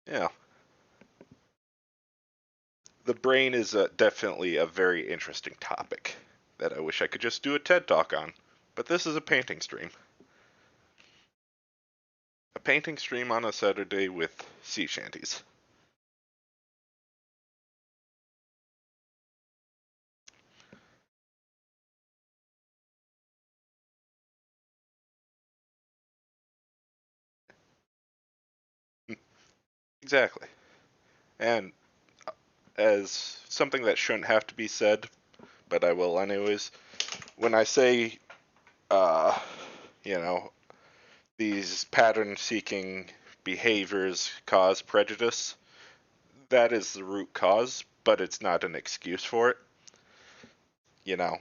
yeah, the brain is definitely a very interesting topic that I wish I could just do a TED talk on. But this is a painting stream. A painting stream on a Saturday with sea shanties. Exactly. And as something that shouldn't have to be said, but I will anyways, when I say, uh, you know, these pattern seeking behaviors cause prejudice, that is the root cause, but it's not an excuse for it. You know,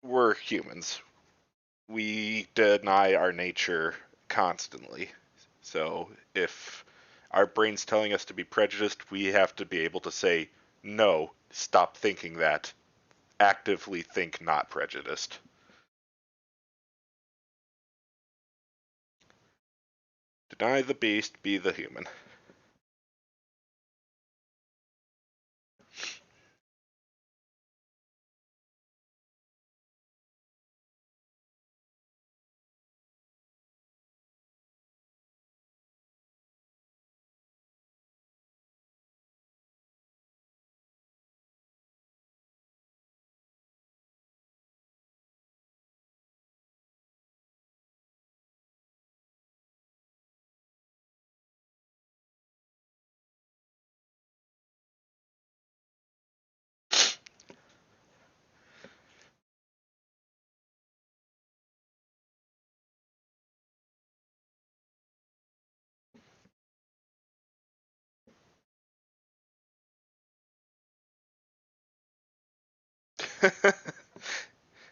we're humans. We deny our nature constantly. So if our brain's telling us to be prejudiced, we have to be able to say, no, stop thinking that. Actively think not prejudiced. Deny the beast, be the human.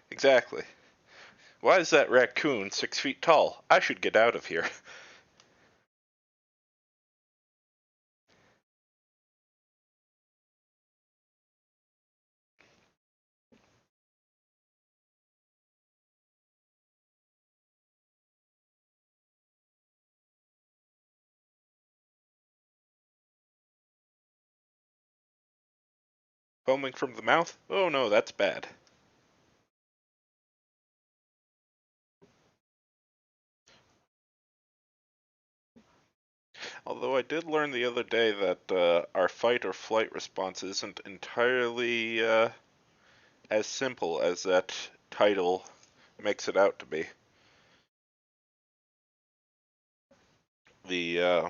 Exactly. Why is that raccoon 6 feet tall? I should get out of here. Foaming from the mouth? Oh no, that's bad. Although I did learn the other day that our fight or flight response isn't entirely as simple as that title makes it out to be. The uh,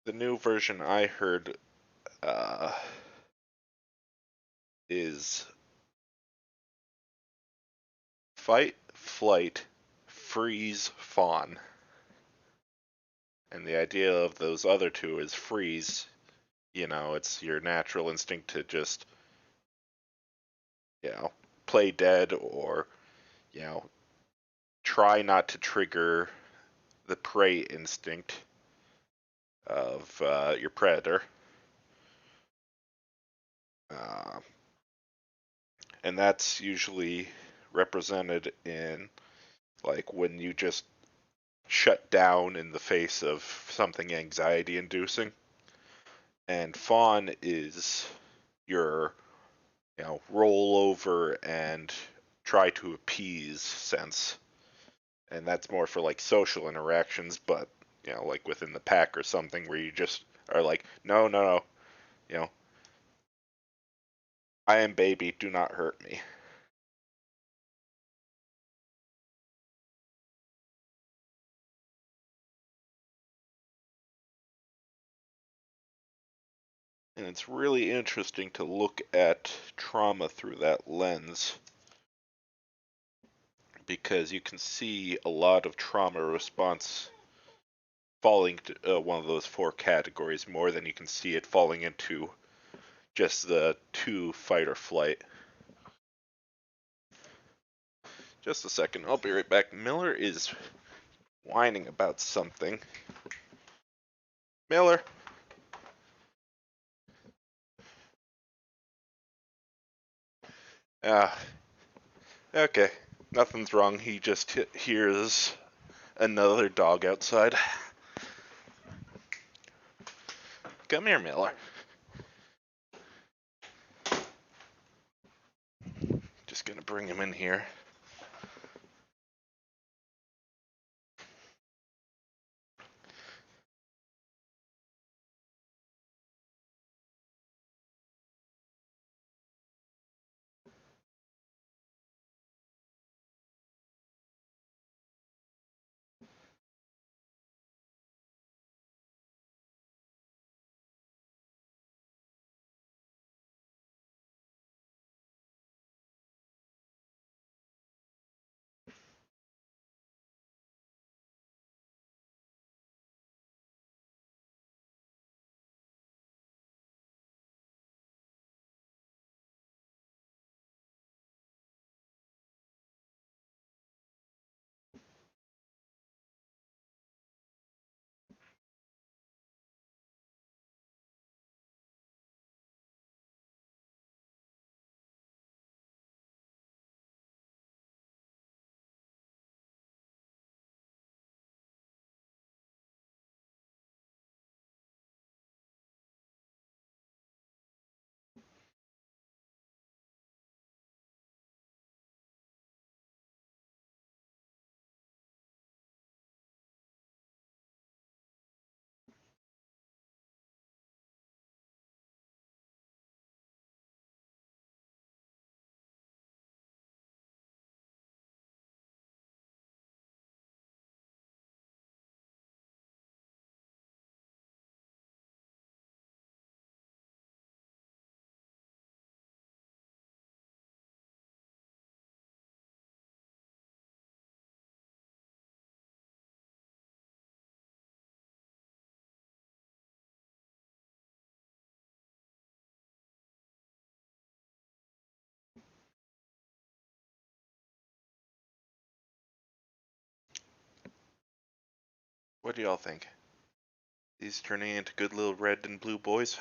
the new version I heard uh, is fight, flight, freeze, fawn. And the idea of those other two is freeze. It's your natural instinct to just, you know, play dead, or, you know, try not to trigger the prey instinct of your predator. Uh, and that's usually represented in, like, when you just shut down in the face of something anxiety inducing. and fawn is your roll over and try to appease sense, and that's more for like social interactions, but like within the pack or something where you just are like, no, no, no, you know, I am baby, do not hurt me. And it's really interesting to look at trauma through that lens because you can see a lot of trauma response falling to one of those four categories more than you can see it falling into just the two fight or flight. Just a second, I'll be right back. Miller is whining about something. Miller! Ah, okay. Nothing's wrong. He just hears another dog outside. Come here, Miller. Just gonna bring him in here. What do y'all think? These turning into good little red and blue boys?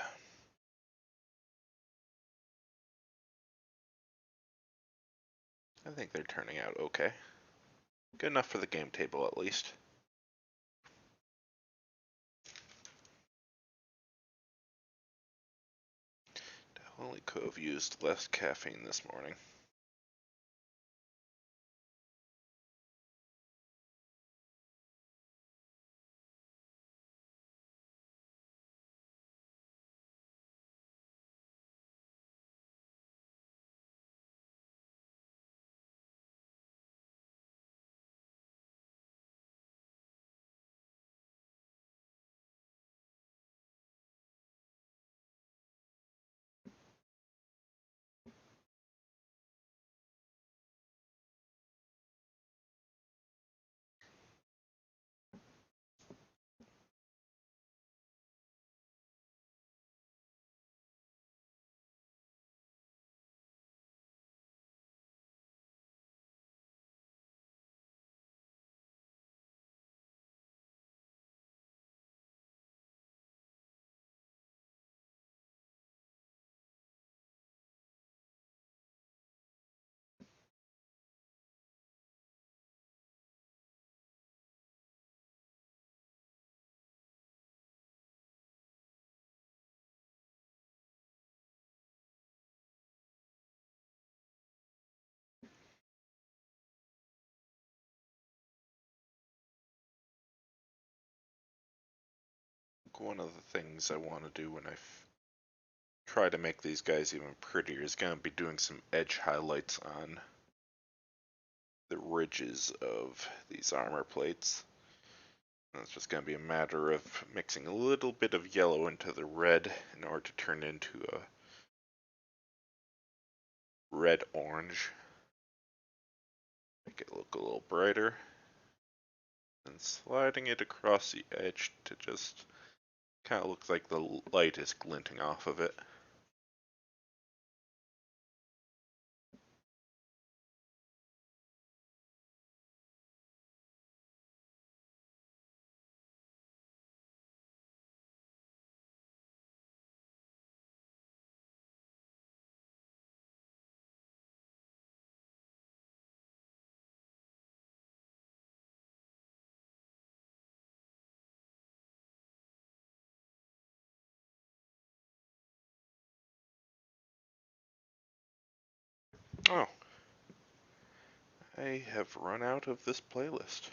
I think they're turning out okay. Good enough for the game table, at least. Definitely could have used less caffeine this morning. one of the things I want to do when I try to make these guys even prettier is going to be doing some edge highlights on the ridges of these armor plates. And it's just going to be a matter of mixing a little bit of yellow into the red in order to turn it into a red-orange. Make it look a little brighter. And sliding it across the edge to just kind of look like the light is glinting off of it. Oh, I have run out of this playlist.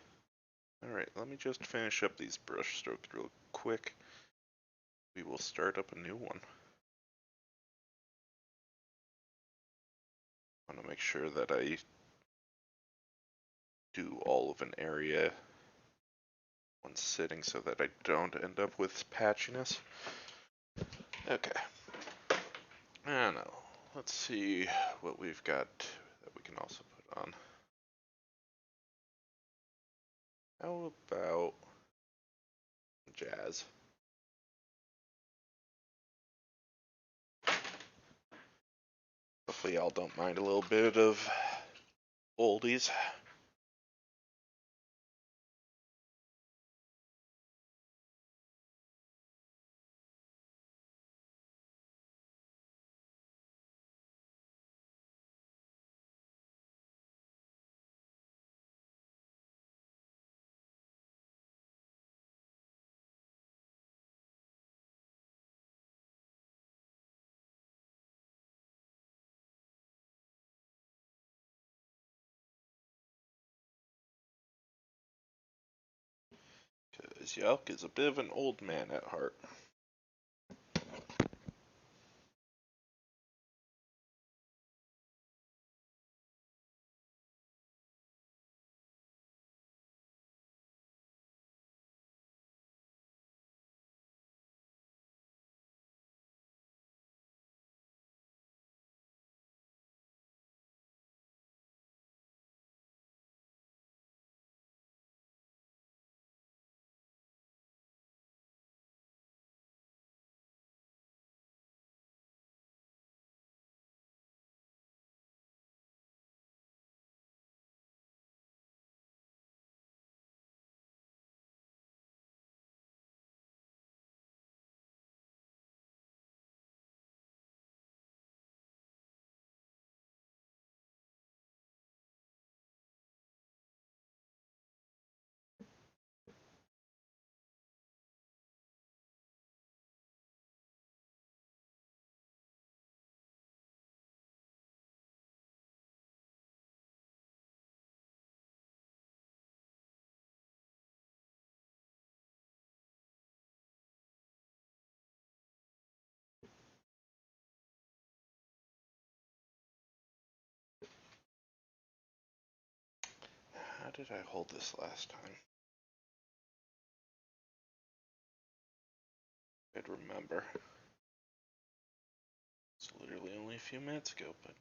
Alright, let me just finish up these brush strokes real quick. We will start up a new one. I want to make sure that I do all of an area one sitting so that I don't end up with patchiness. Okay. I don't know. Let's see what we've got that we can also put on. How about jazz? Hopefully y'all don't mind a little bit of oldies. Because Yelk is a bit of an old man at heart. How did I hold this last time? I'd remember. It's literally only a few minutes ago, but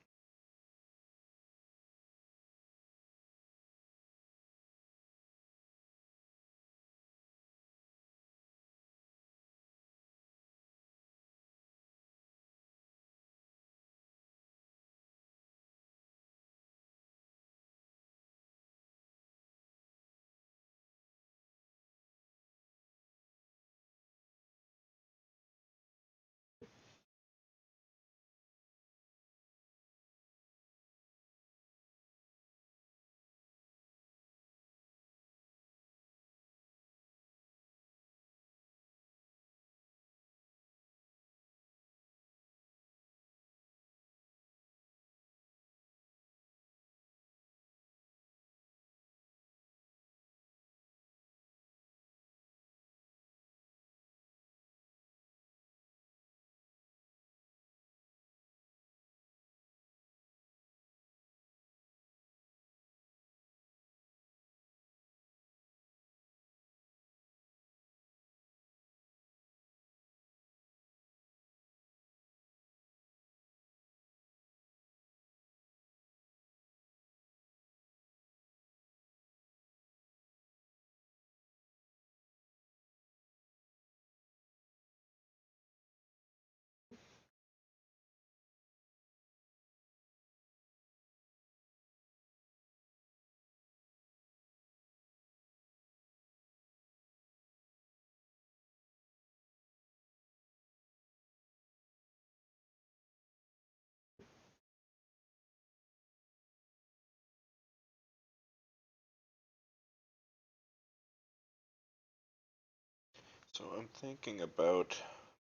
So I'm thinking about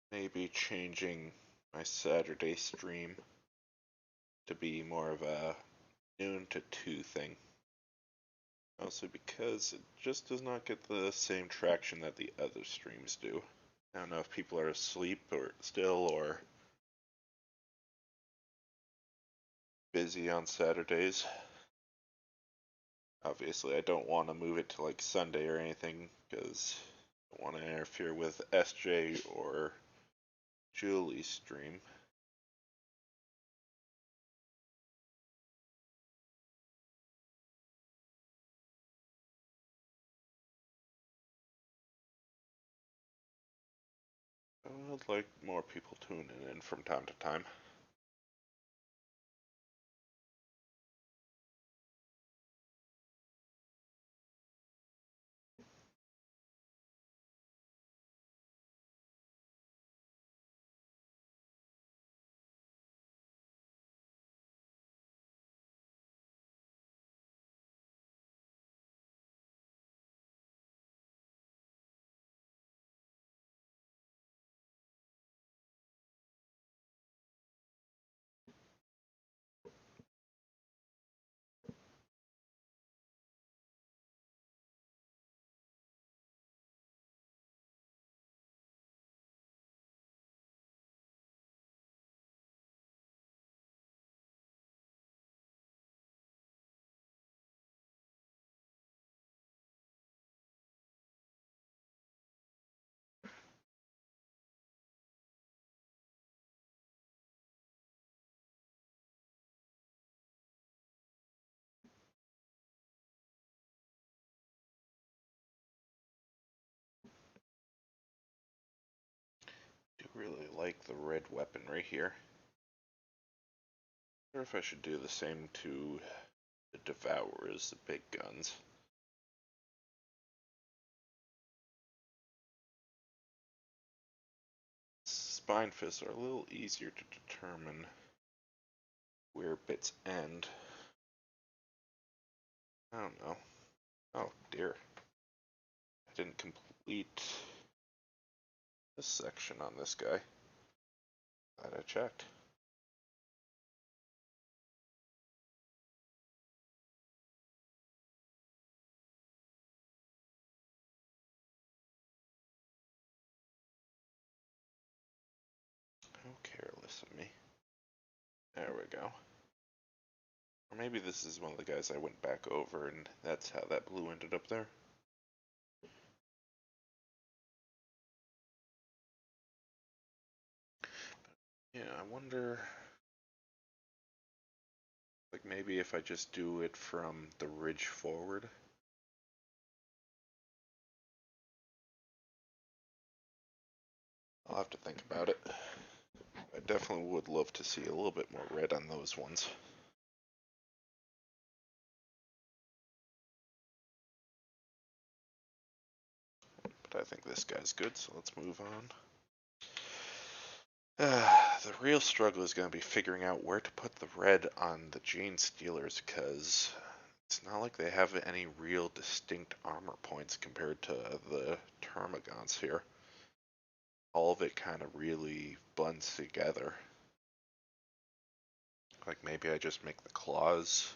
maybe changing my Saturday stream to be more of a noon to 2 thing. Also because it just does not get the same traction that the other streams do. I don't know if people are asleep or still or busy on Saturdays. Obviously, I don't want to move it to like Sunday or anything because I don't want to interfere with SJ or Julie's stream. I'd like more people tuning in from time to time. I do really like the red weaponry here. I wonder if I should do the same to the Devourers, the big guns. Spine fists are a little easier to determine where bits end. I don't know. Oh dear. I didn't complete this section on this guy. Glad I checked. How careless of me. There we go. Or maybe this is one of the guys I went back over and that's how that blue ended up there. Yeah, I wonder, like maybe if I just do it from the ridge forward. I'll have to think about it. I definitely would love to see a little bit more red on those ones. But I think this guy's good, so let's move on. The real struggle is going to be figuring out where to put the red on the Jane Stealers, because it's not like they have any real distinct armor points compared to the Termagants here. All of it kind of really blends together. Like maybe I just make the claws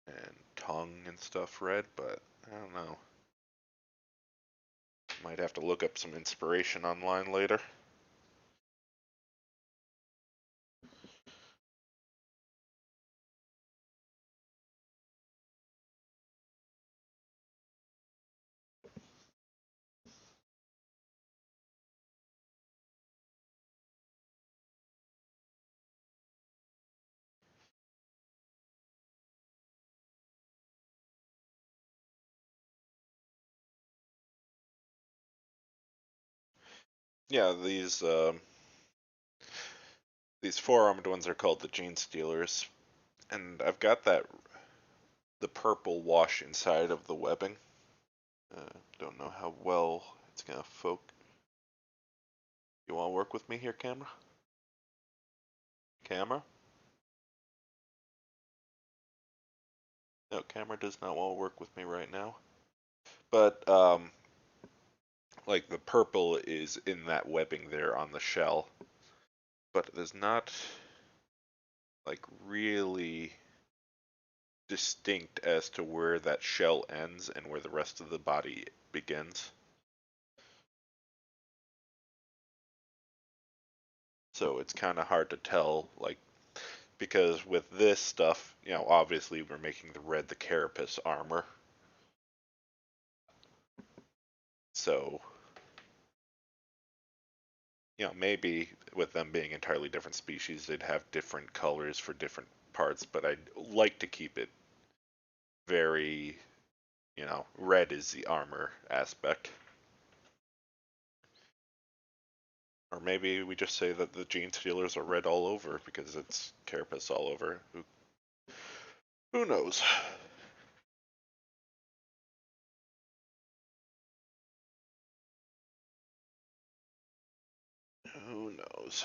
and tongue and stuff red, but I don't know. Might have to look up some inspiration online later. Yeah, these four-armed ones are called the Gene Stealers, and I've got the purple wash inside of the webbing. Don't know how well it's gonna focus. You want to work with me here, camera? Camera? No, camera does not want to work with me right now. But like the purple is in that webbing there on the shell, but it is not like really distinct as to where that shell ends and where the rest of the body begins. So it's kind of hard to tell, like, because with this stuff, obviously we're making the red the carapace armor. So, maybe with them being entirely different species, they'd have different colors for different parts, but I'd like to keep it very, red is the armor aspect. Or maybe we just say that the gene stealers are red all over because it's carapace all over. Who knows? Who knows?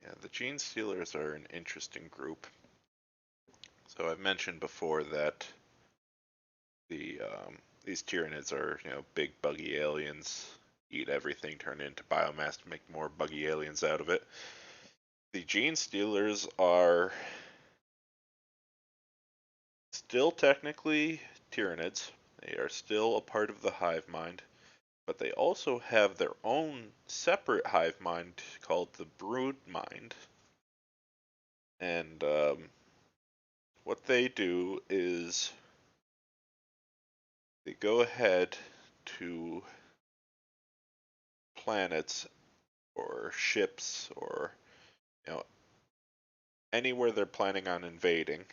Yeah, the gene stealers are an interesting group. So I've mentioned before that these Tyranids are, big buggy aliens, eat everything, turn it into biomass to make more buggy aliens out of it. The gene stealers are still technically Tyranids. They are still a part of the hive mind, but they also have their own separate hive mind called the brood mind. And what they do is they go ahead to planets or ships or you know anywhere they're planning on invading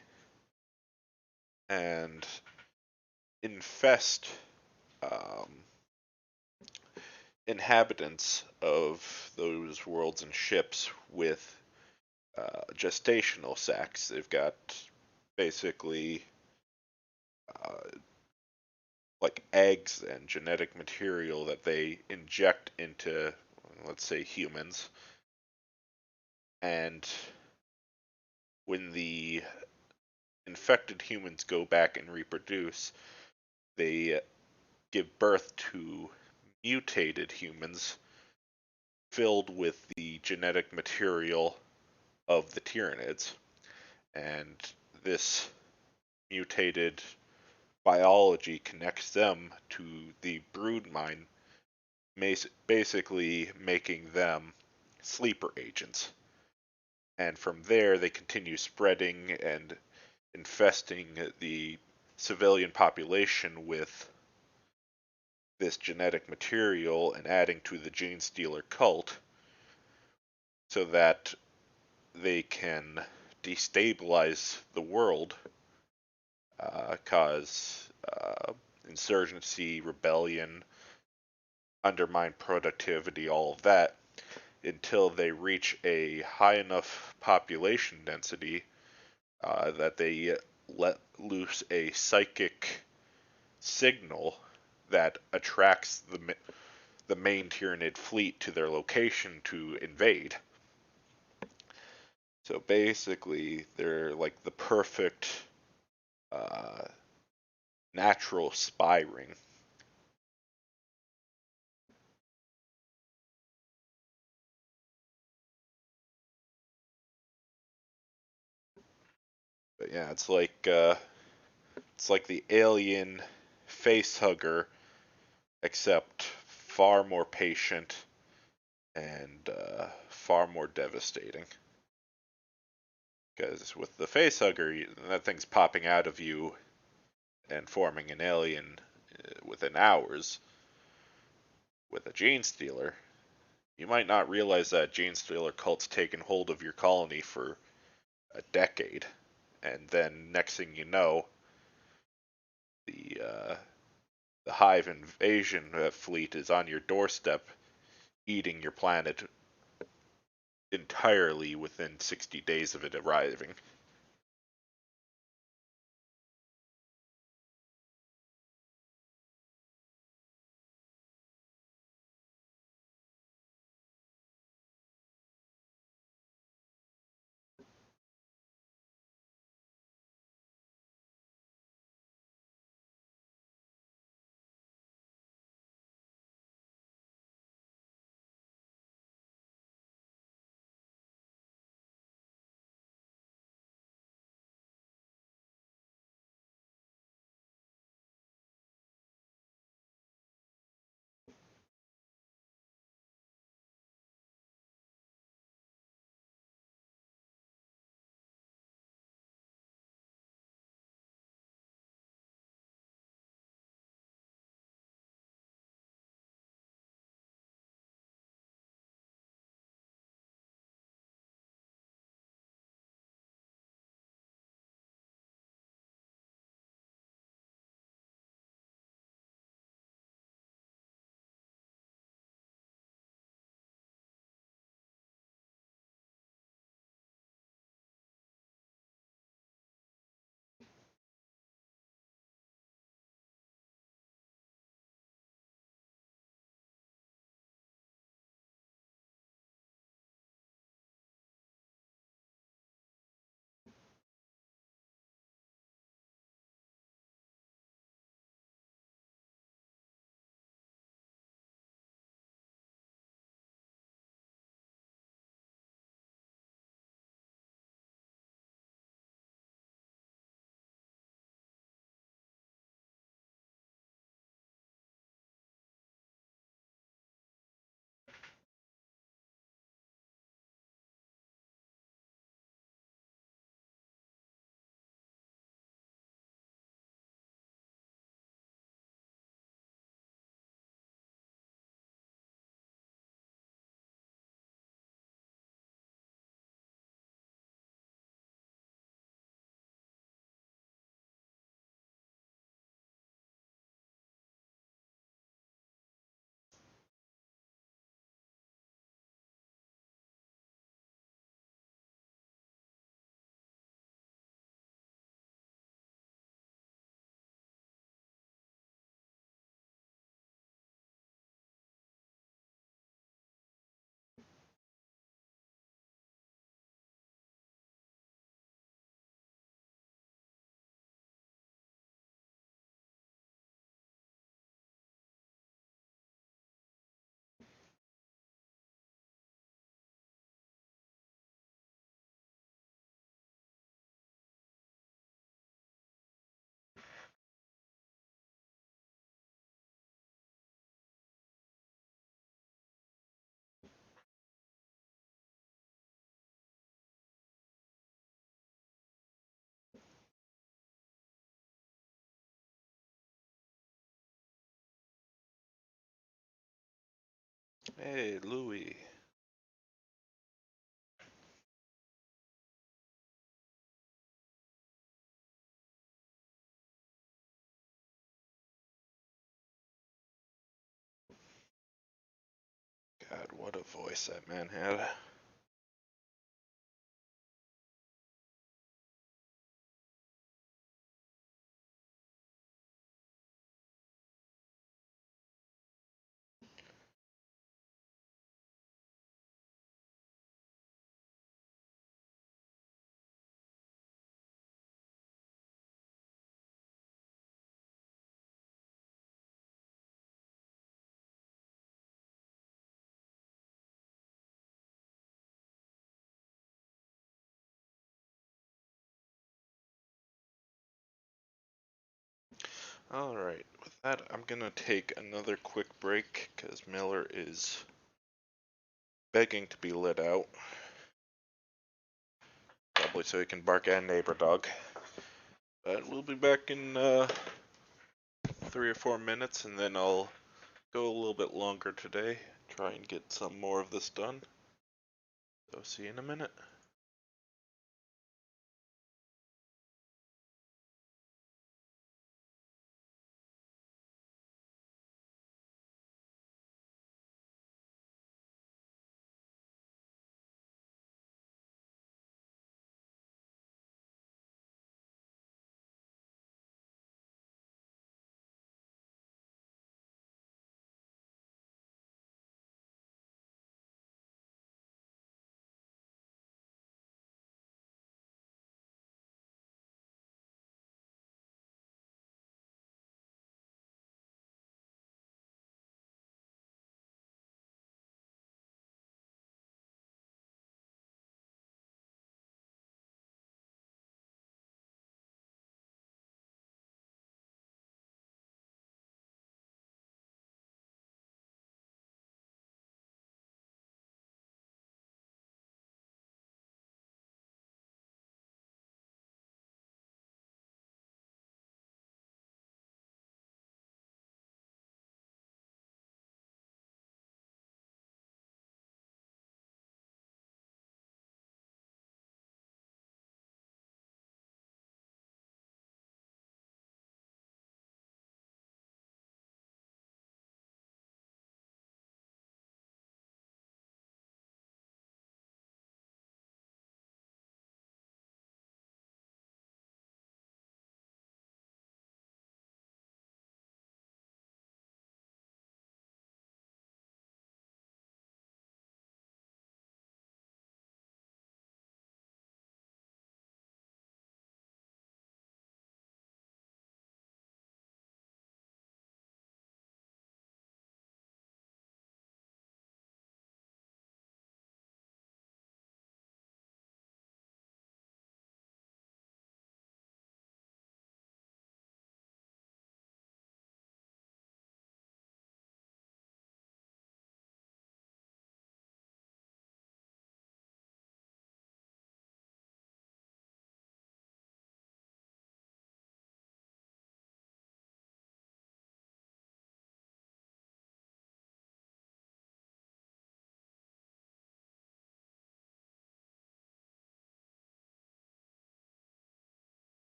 and infest um, inhabitants of those worlds and ships with gestational sacs. They've got basically uh, like eggs and genetic material that they inject into, let's say, humans. And when the infected humans go back and reproduce, they give birth to mutated humans filled with the genetic material of the Tyranids. And this mutated biology connects them to the brood mind, basically making them sleeper agents. And from there, they continue spreading and infesting the civilian population with this genetic material and adding to the gene stealer cult so that they can destabilize the world, cause insurgency, rebellion, undermine productivity, all of that, until they reach a high enough population density that they let loose a psychic signal that attracts the main Tyranid fleet to their location to invade. So basically, they're like the perfect uh, natural spy ring. But yeah, it's like It's like the alien face hugger, except far more patient and far more devastating. Because with the face hugger, that thing's popping out of you and forming an alien within hours. With a gene stealer, you might not realize that gene stealer cult's taken hold of your colony for a decade, and then next thing you know, the uh, the Hive invasion fleet is on your doorstep, eating your planet entirely within 60 days of it arriving. Hey, Louis. God, what a voice that man had. Alright, with that, I'm gonna take another quick break because Miller is begging to be let out. Probably so he can bark at a neighbor dog. But we'll be back in 3 or 4 minutes, and then I'll go a little bit longer today. Try and get some more of this done. So see you in a minute.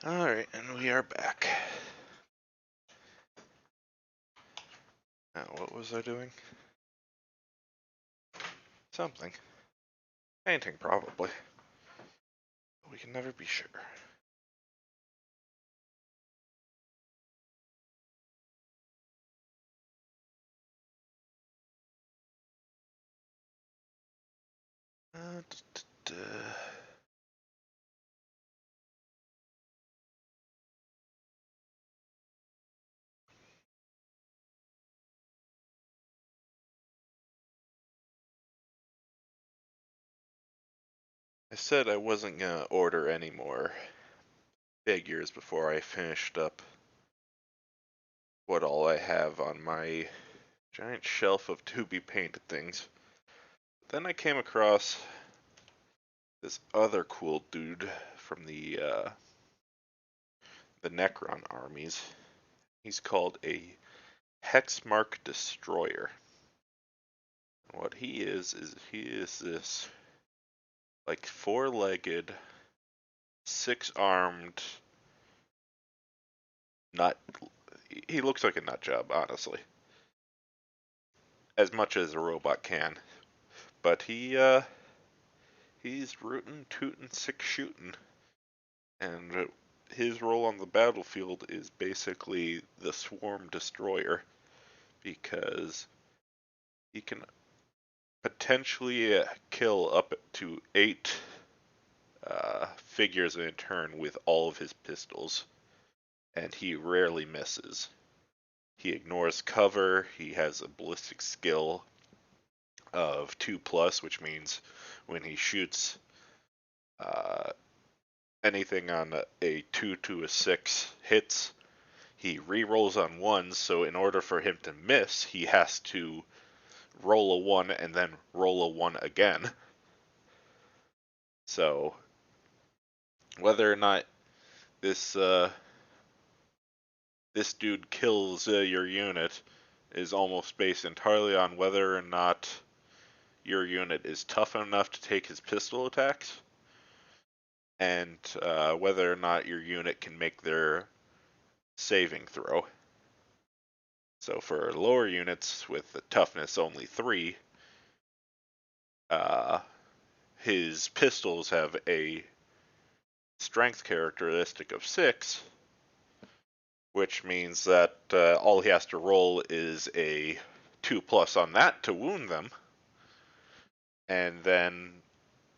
Alright, and we are back. Now, what was I doing? Something. Painting, probably. We can never be sure. Da. I said I wasn't gonna order any more figures before I finished up what all I have on my giant shelf of to-be-painted things. Then I came across this other cool dude from the Necron armies. He's called a Hexmark Destroyer. What he is he is this like four-legged, six-armed nut. He looks like a nut job, honestly, as much as a robot can. But he's rootin', tootin', six shootin', and his role on the battlefield is basically the swarm destroyer because he can potentially kill up to 8 figures in a turn with all of his pistols, and he rarely misses. He ignores cover. He has a ballistic skill of 2+, which means when he shoots, uh, anything on a 2 to a 6 hits, he re-rolls on ones, so in order for him to miss, he has to roll a 1 and then roll a 1 again. So whether or not this this dude kills your unit is almost based entirely on whether or not your unit is tough enough to take his pistol attacks, and whether or not your unit can make their saving throw. So for lower units with the toughness only 3, his pistols have a strength characteristic of 6, which means that all he has to roll is a 2+ on that to wound them, and then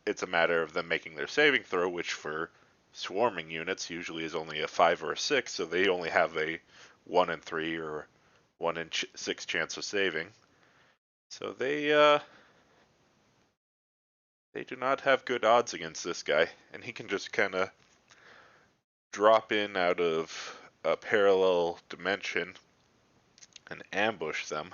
it's a matter of them making their saving throw, which for swarming units usually is only a 5 or a 6, so they only have a 1 in 3 or 1 in 6 chance of saving. So they do not have good odds against this guy, and he can just kind of drop in out of a parallel dimension and ambush them.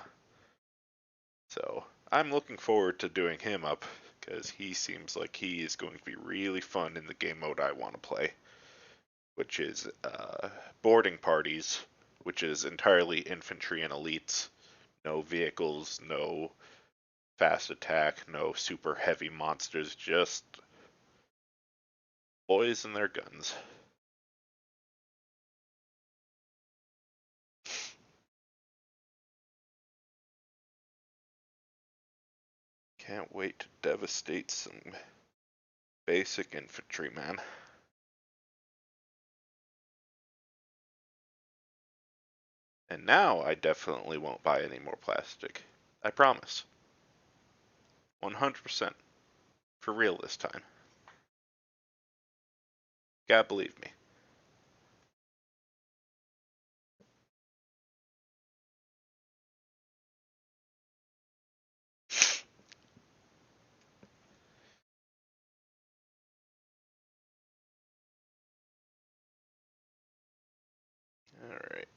So I'm looking forward to doing him up, because he seems like he is going to be really fun in the game mode I want to play, which is boarding parties, which is entirely infantry and elites. No vehicles, no fast attack, no super heavy monsters, just boys and their guns. Can't wait to devastate some basic infantry, man. And now I definitely won't buy any more plastic. I promise. 100%. For real this time. Gotta believe me. Alright.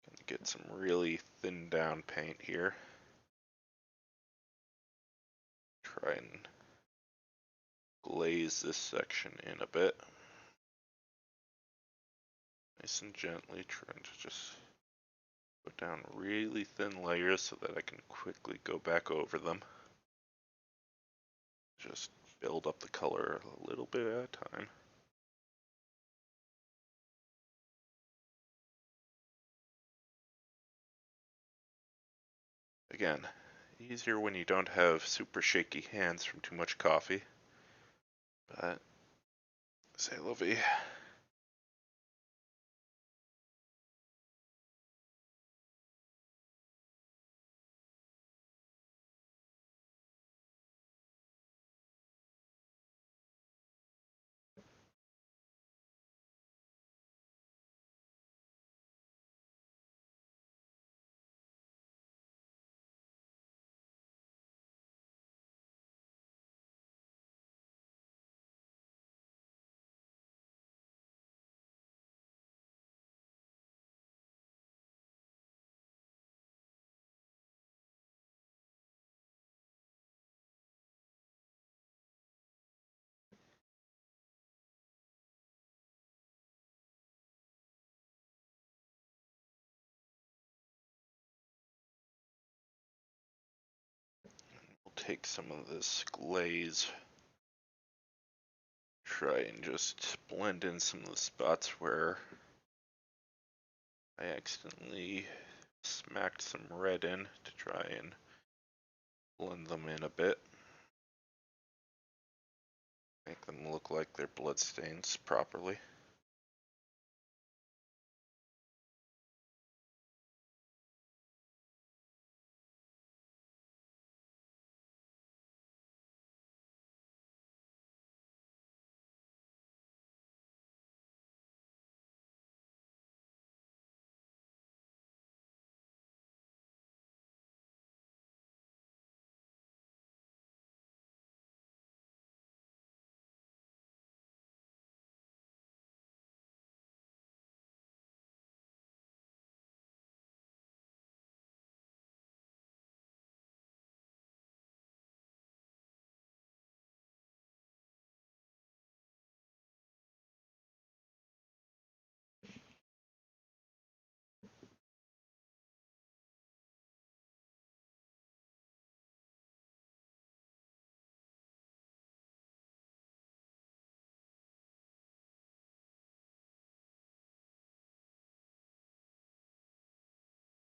Gonna get some really thin down paint here. Try and glaze this section in a bit. Nice and gently, trying to just put down really thin layers so that I can quickly go back over them. Just build up the color a little bit at a time. Again, easier when you don't have super shaky hands from too much coffee. But, c'est la vie. We'll take some of this glaze, try and just blend in some of the spots where I accidentally smacked some red in to try and blend them in a bit. Make them look like they're blood stains properly.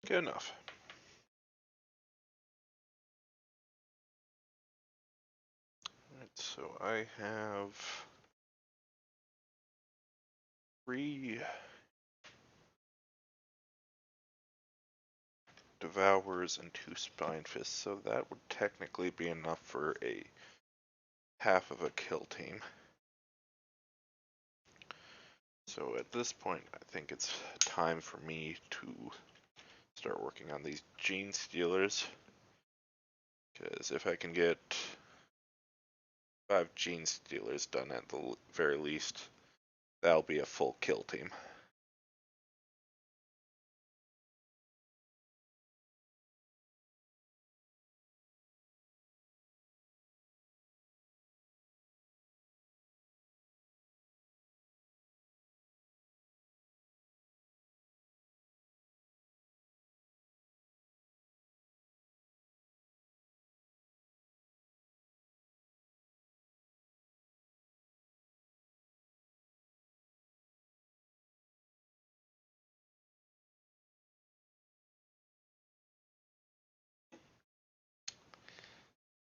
Good enough. Alright, so I have 3 Devourers and 2 Spine Fists, so that would technically be enough for a half of a kill team. So at this point, I think it's time for me to start working on these Gene Stealers, because if I can get 5 Gene Stealers done at the very least, that'll be a full kill team.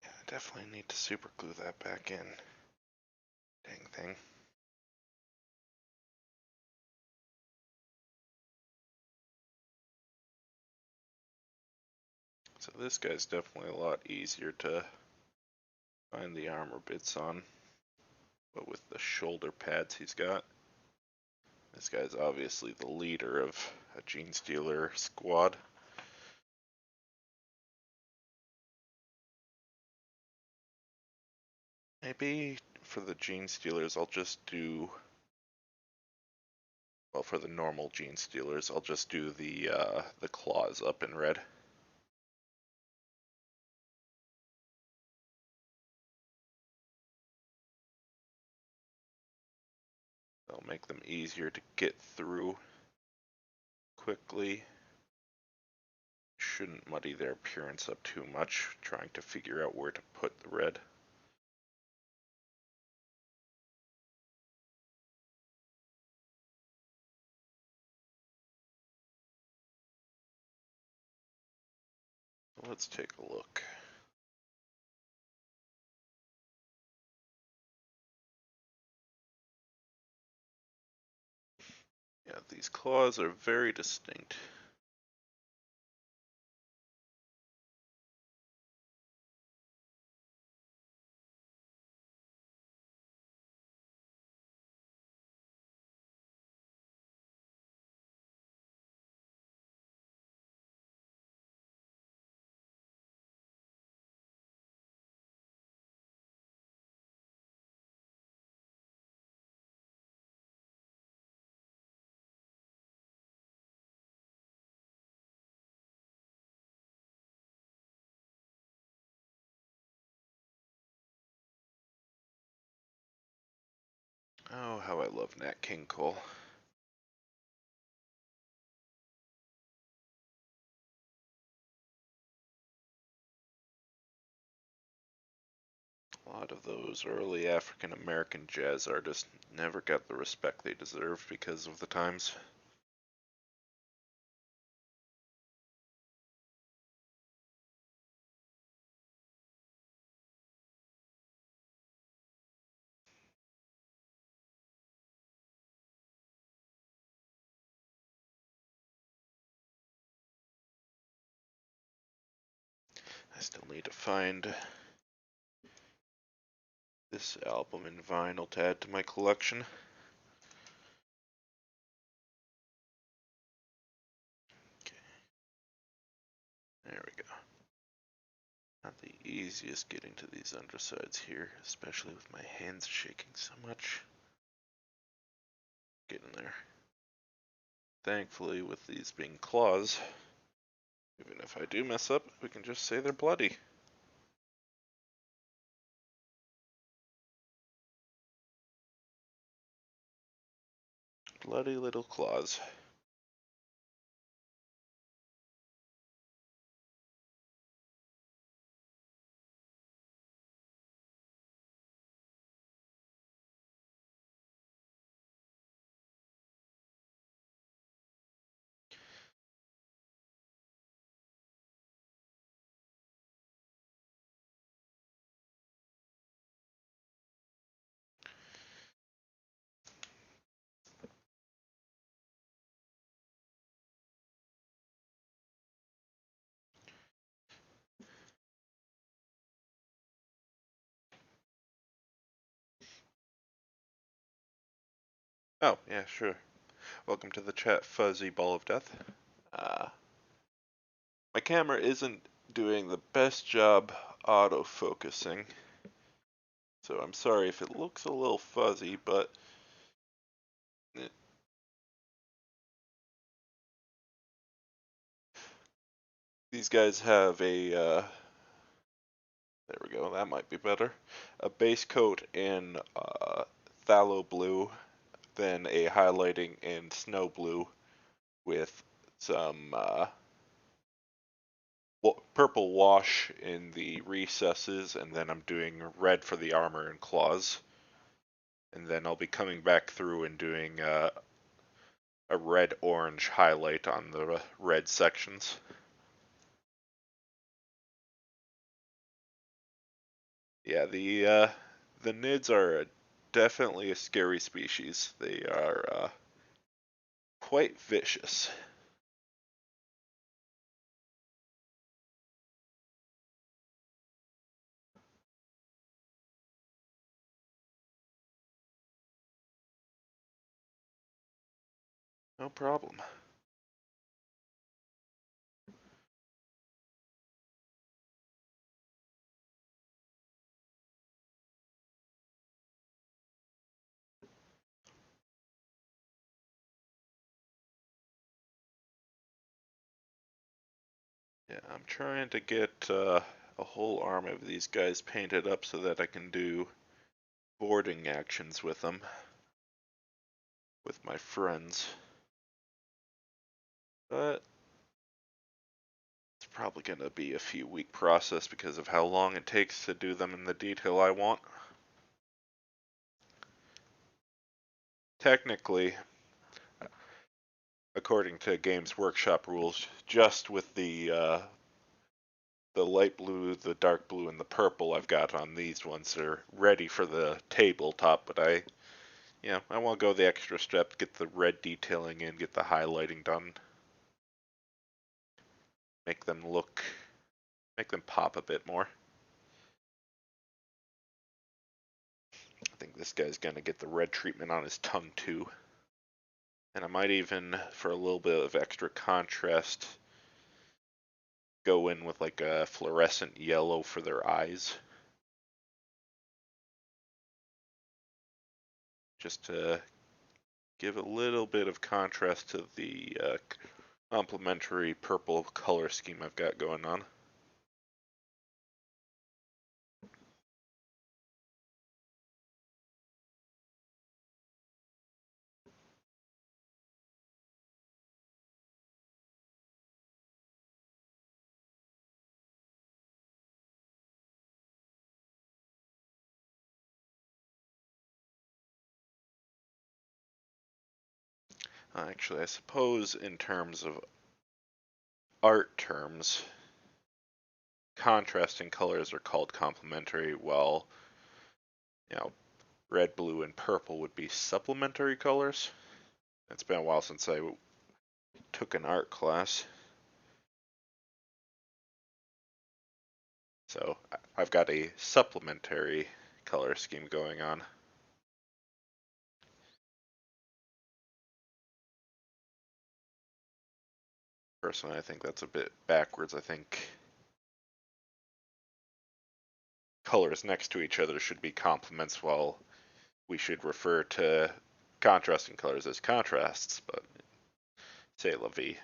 Yeah, I definitely need to super glue that back in. Dang thing. So this guy's definitely a lot easier to find the armor bits on, but with the shoulder pads he's got, this guy's obviously the leader of a Gene Stealer squad. Maybe for the Gene Stealers I'll just do, well, for the normal Gene Stealers I'll just do the claws up in red. That'll make them easier to get through quickly. Shouldn't muddy their appearance up too much, trying to figure out where to put the red. Let's take a look. Yeah, these claws are very distinct. Oh, how I love Nat King Cole. A lot of those early African American jazz artists never got the respect they deserve because of the times. I still need to find this album in vinyl to add to my collection. Okay. There we go. Not the easiest getting to these undersides here, especially with my hands shaking so much. Getting there. Thankfully, with these being claws, even if I do mess up, we can just say they're bloody. Bloody little claws. Oh, yeah, sure. Welcome to the chat, Fuzzy Ball of Death. Uh, my camera isn't doing the best job autofocusing, so I'm sorry if it looks a little fuzzy, but these guys have there we go, that might be better, a base coat in phthalo blue, then a highlighting in snow blue with some purple wash in the recesses, and then I'm doing red for the armor and claws. And then I'll be coming back through and doing a red-orange highlight on the red sections. Yeah, the Nids are definitely a scary species. They are quite vicious. No problem. Yeah, I'm trying to get a whole arm of these guys painted up so that I can do boarding actions with them, with my friends. But it's probably going to be a few week process because of how long it takes to do them in the detail I want. Technically, according to Games Workshop rules, just with the light blue, the dark blue, and the purple I've got on these ones are ready for the tabletop, but I want to go the extra step, get the red detailing in, get the highlighting done, make them pop a bit more. I think this guy's gonna get the red treatment on his tongue too. And I might even, for a little bit of extra contrast, go in with like a fluorescent yellow for their eyes. Just to give a little bit of contrast to the complementary purple color scheme I've got going on. Actually, I suppose in terms of art terms, contrasting colors are called complementary, while you know red, blue, and purple would be supplementary colors. It's been a while since I took an art class, so I've got a supplementary color scheme going on. Personally, I think that's a bit backwards. I think colors next to each other should be complements, while we should refer to contrasting colors as contrasts, but c'est la vie.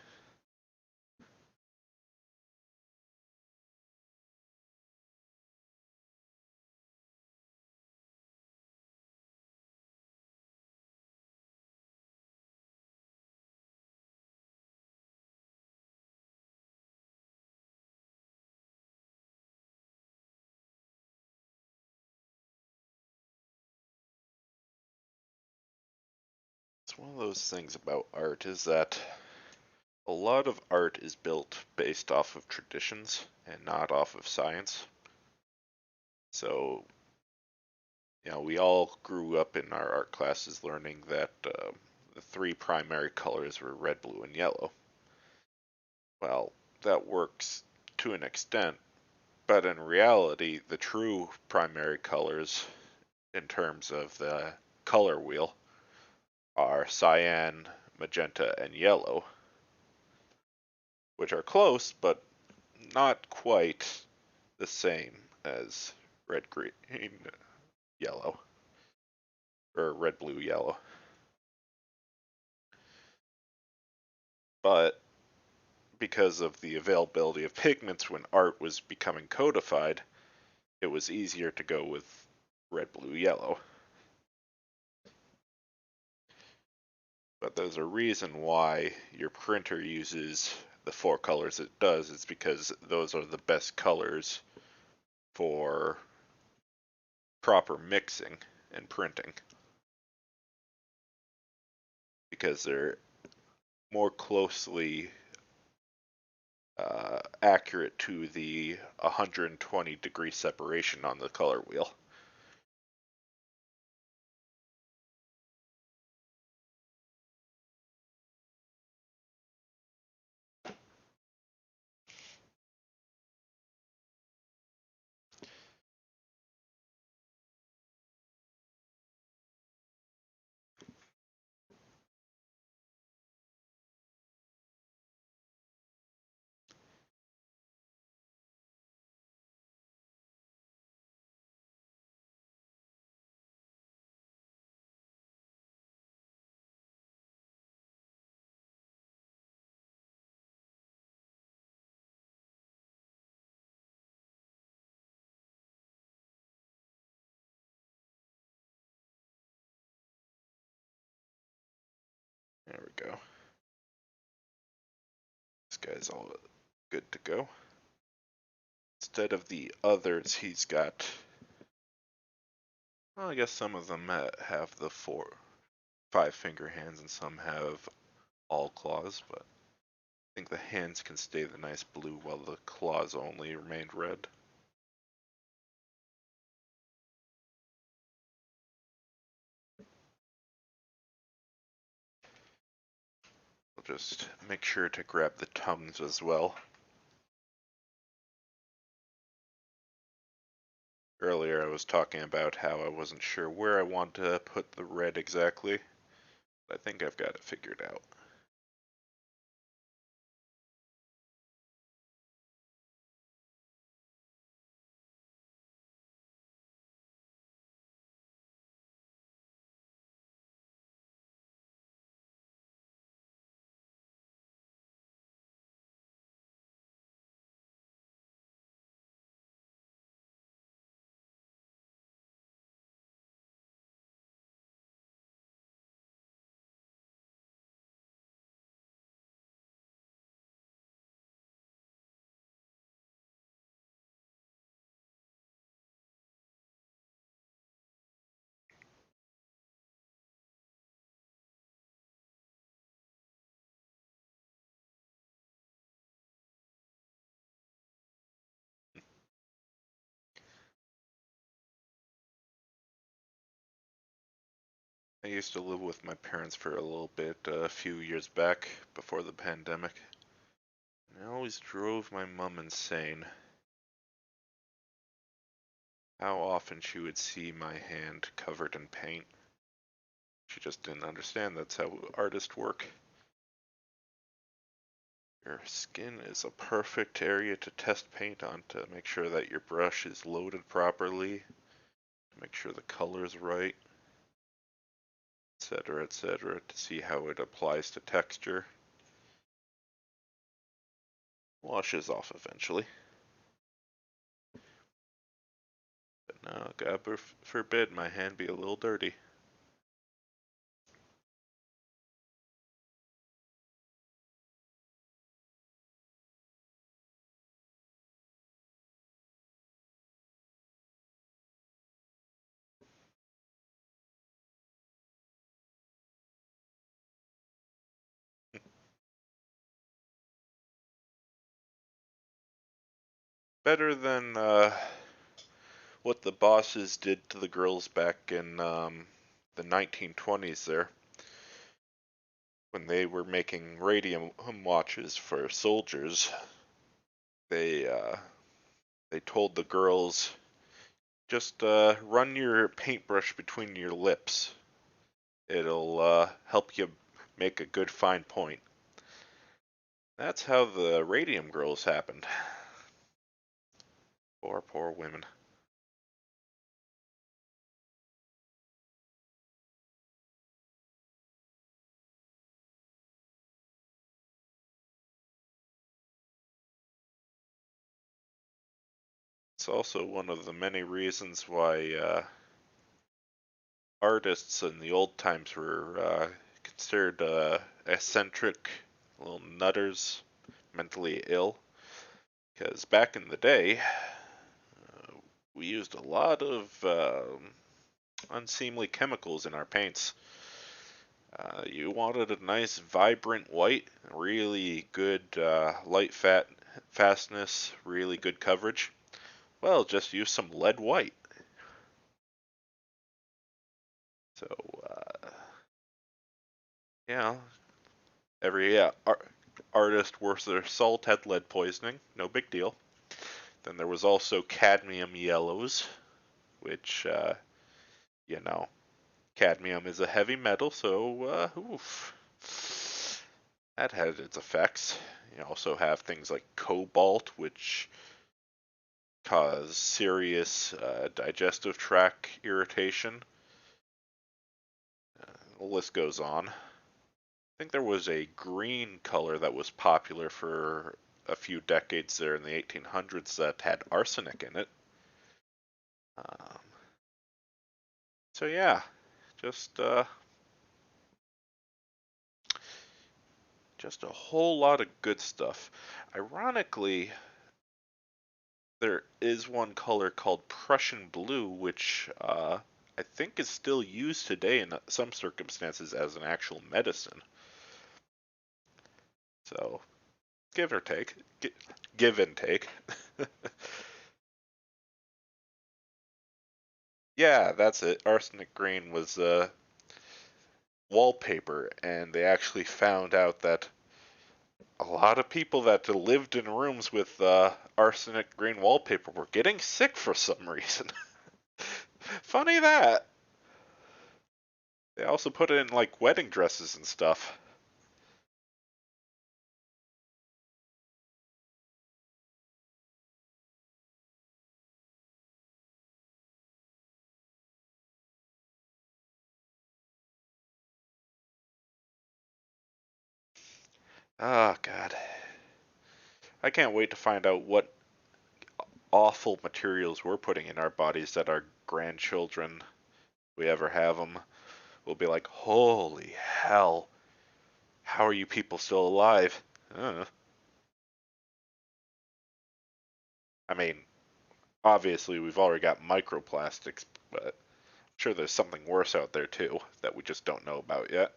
It's one of those things about art is that a lot of art is built based off of traditions and not off of science. So, we all grew up in our art classes learning that the three primary colors were red, blue, and yellow. Well, that works to an extent, but in reality, the true primary colors in terms of the color wheel are cyan, magenta, and yellow, which are close, but not quite the same as red, green, yellow, or red, blue, yellow. But because of the availability of pigments when art was becoming codified, it was easier to go with red, blue, yellow. But there's a reason why your printer uses the 4 colors it does. It's because those are the best colors for proper mixing and printing. Because they're more closely accurate to the 120-degree separation on the color wheel. There we go. This guy's all good to go. Instead of the others, he's got, well, I guess some of them have the 5-finger hands and some have all claws, but I think the hands can stay the nice blue while the claws only remained red. I'll just make sure to grab the tongues as well. Earlier I was talking about how I wasn't sure where I want to put the red exactly. I think I've got it figured out. I used to live with my parents for a little bit a few years back before the pandemic. And it always drove my mom insane how often she would see my hand covered in paint. She just didn't understand that's how artists work. Your skin is a perfect area to test paint on to make sure that your brush is loaded properly, to make sure the color's right, etc., to see how it applies to texture. Washes off eventually. But no, God forbid my hand be a little dirty. Better than what the bosses did to the girls back in the 1920s there, when they were making radium watches for soldiers. They they told the girls, just run your paintbrush between your lips. It'll help you make a good fine point. That's how the radium girls happened. Poor, poor women. It's also one of the many reasons why artists in the old times were considered eccentric, little nutters, mentally ill. Because back in the day, we used a lot of unseemly chemicals in our paints. You wanted a nice, vibrant white, really good light fastness, really good coverage. Well, just use some lead white. So, yeah, every artist worth their salt had lead poisoning. No big deal. Then there was also cadmium yellows, which, you know, cadmium is a heavy metal, so, oof. That had its effects. You also have things like cobalt, which cause serious digestive tract irritation. The list goes on. I think there was a green color that was popular for a few decades there in the 1800s that had arsenic in it. Um, so yeah, just just a whole lot of good stuff. Ironically, there is one color called Prussian blue, which I think is still used today in some circumstances as an actual medicine. So, give or take, give and take. Yeah, that's it. Arsenic green was wallpaper, and they actually found out that a lot of people that lived in rooms with arsenic green wallpaper were getting sick for some reason. Funny that. They also put it in like wedding dresses and stuff. Oh, God. I can't wait to find out what awful materials we're putting in our bodies that our grandchildren, if we ever have them, will be like, holy hell, how are you people still alive? I mean, obviously we've already got microplastics, but I'm sure there's something worse out there too that we just don't know about yet.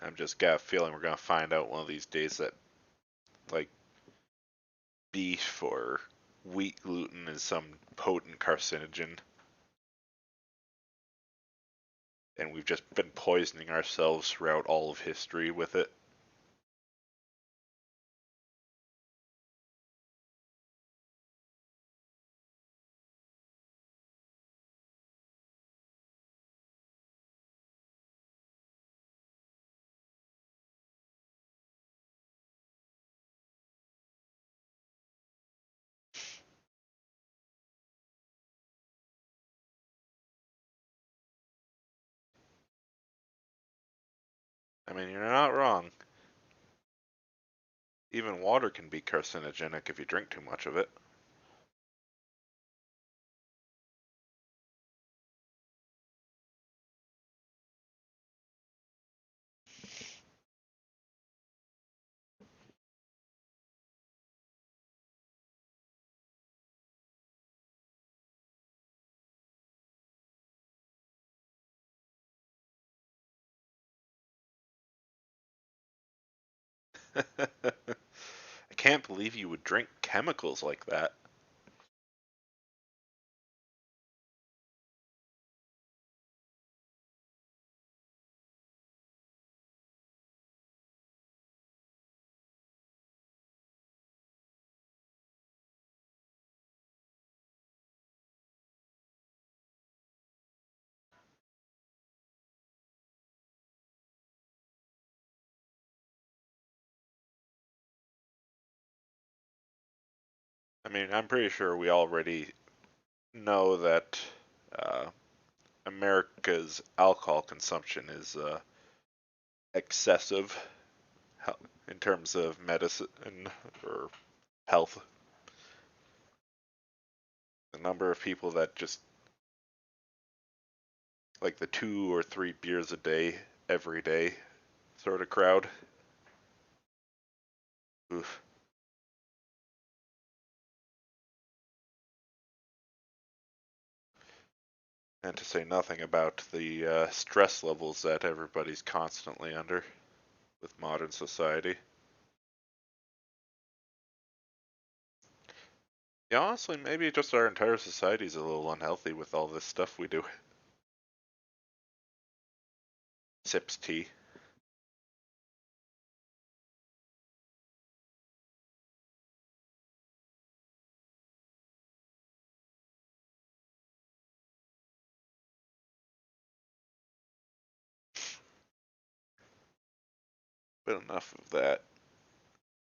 I'm just got a feeling we're gonna find out one of these days that like beef or wheat gluten is some potent carcinogen, and we've just been poisoning ourselves throughout all of history with it. I mean, you're not wrong. Even water can be carcinogenic if you drink too much of it. I can't believe you would drink chemicals like that. I mean, I'm pretty sure we already know that uh, America's alcohol consumption is excessive in terms of medicine or health. The number of people that just like the 2 or 3 beers a day, every day sort of crowd. Oof. And to say nothing about the stress levels that everybody's constantly under with modern society. Yeah, honestly, maybe just our entire society's a little unhealthy with all this stuff we do. Sips tea. But enough of that.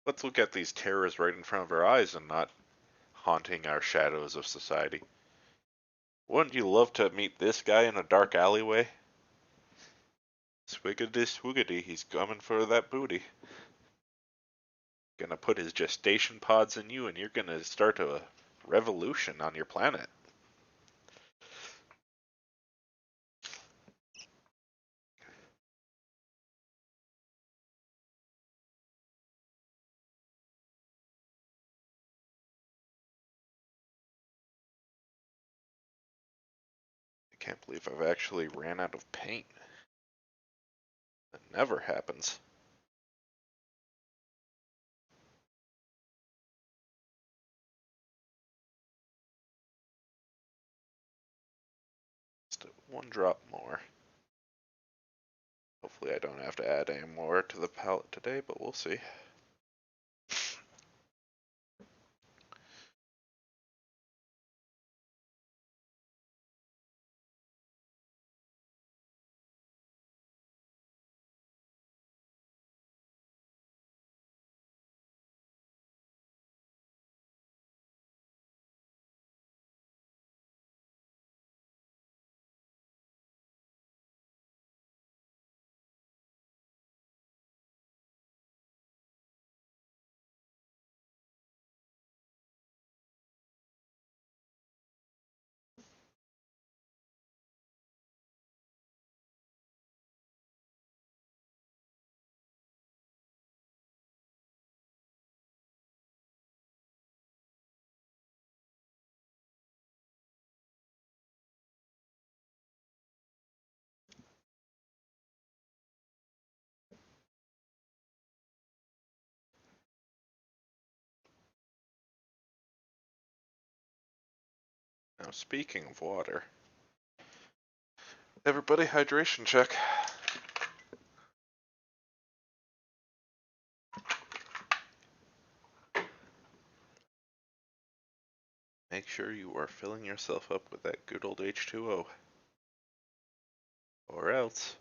Let's look at these terrors right in front of our eyes and not haunting our shadows of society. Wouldn't you love to meet this guy in a dark alleyway? Swiggity swiggity, he's coming for that booty. Gonna put his gestation pods in you and you're gonna start a revolution on your planet. I can't believe I've actually ran out of paint. That never happens. Just one drop more. Hopefully I don't have to add any more to the palette today, but we'll see. Now speaking of water, everybody hydration check. Make sure you are filling yourself up with that good old H2O. Or else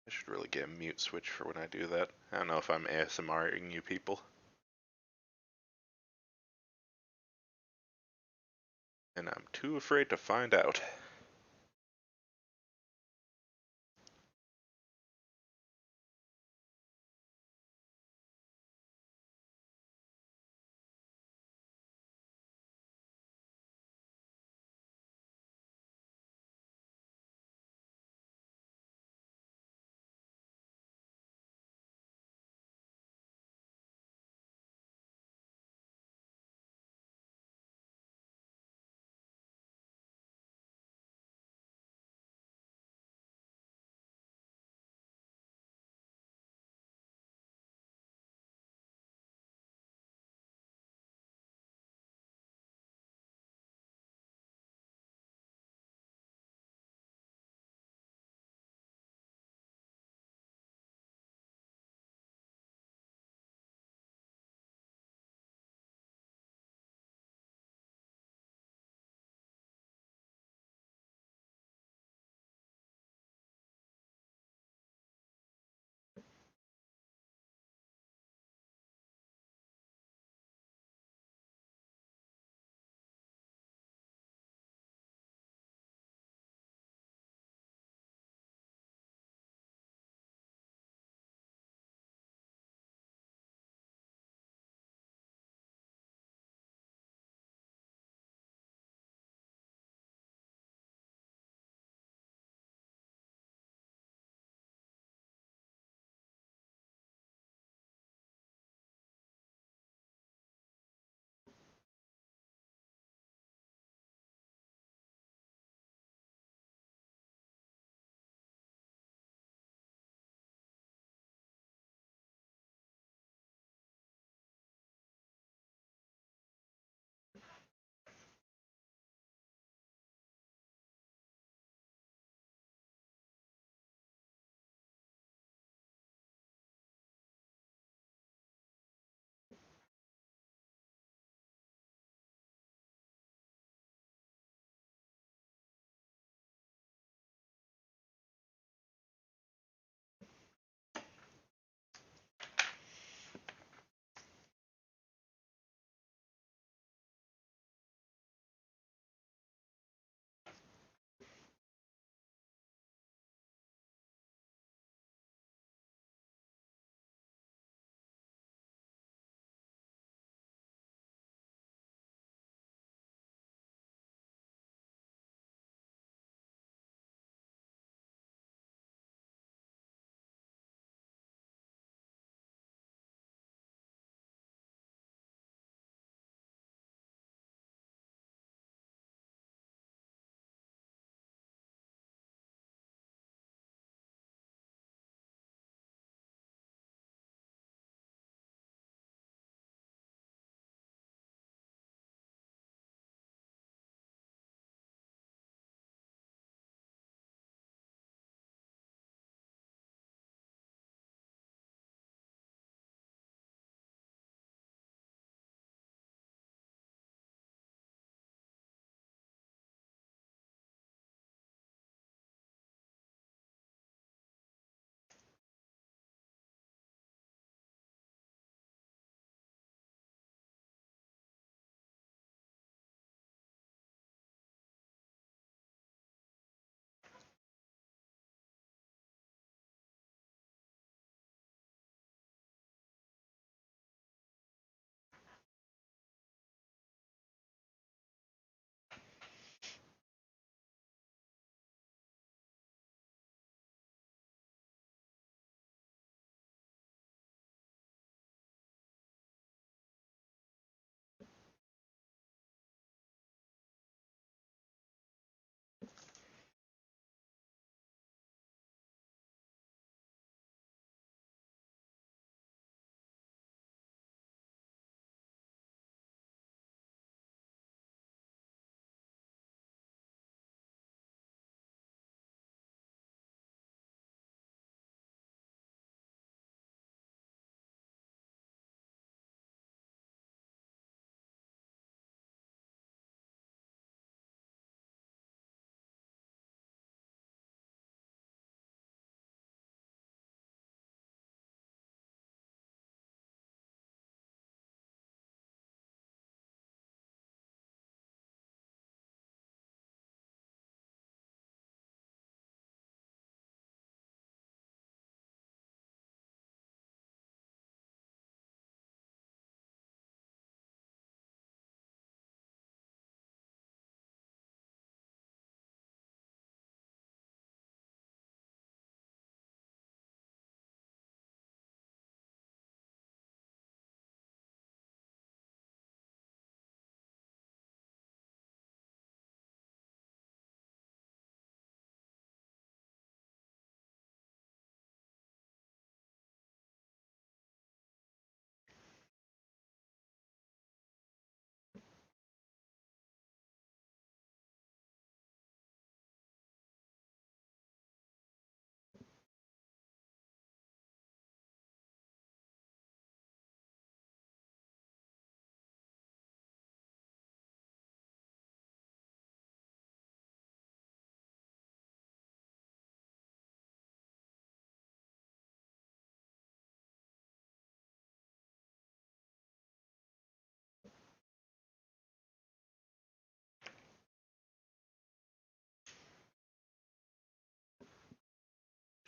I should really get a mute switch for when I do that. I don't know if I'm ASMRing you people. And I'm too afraid to find out.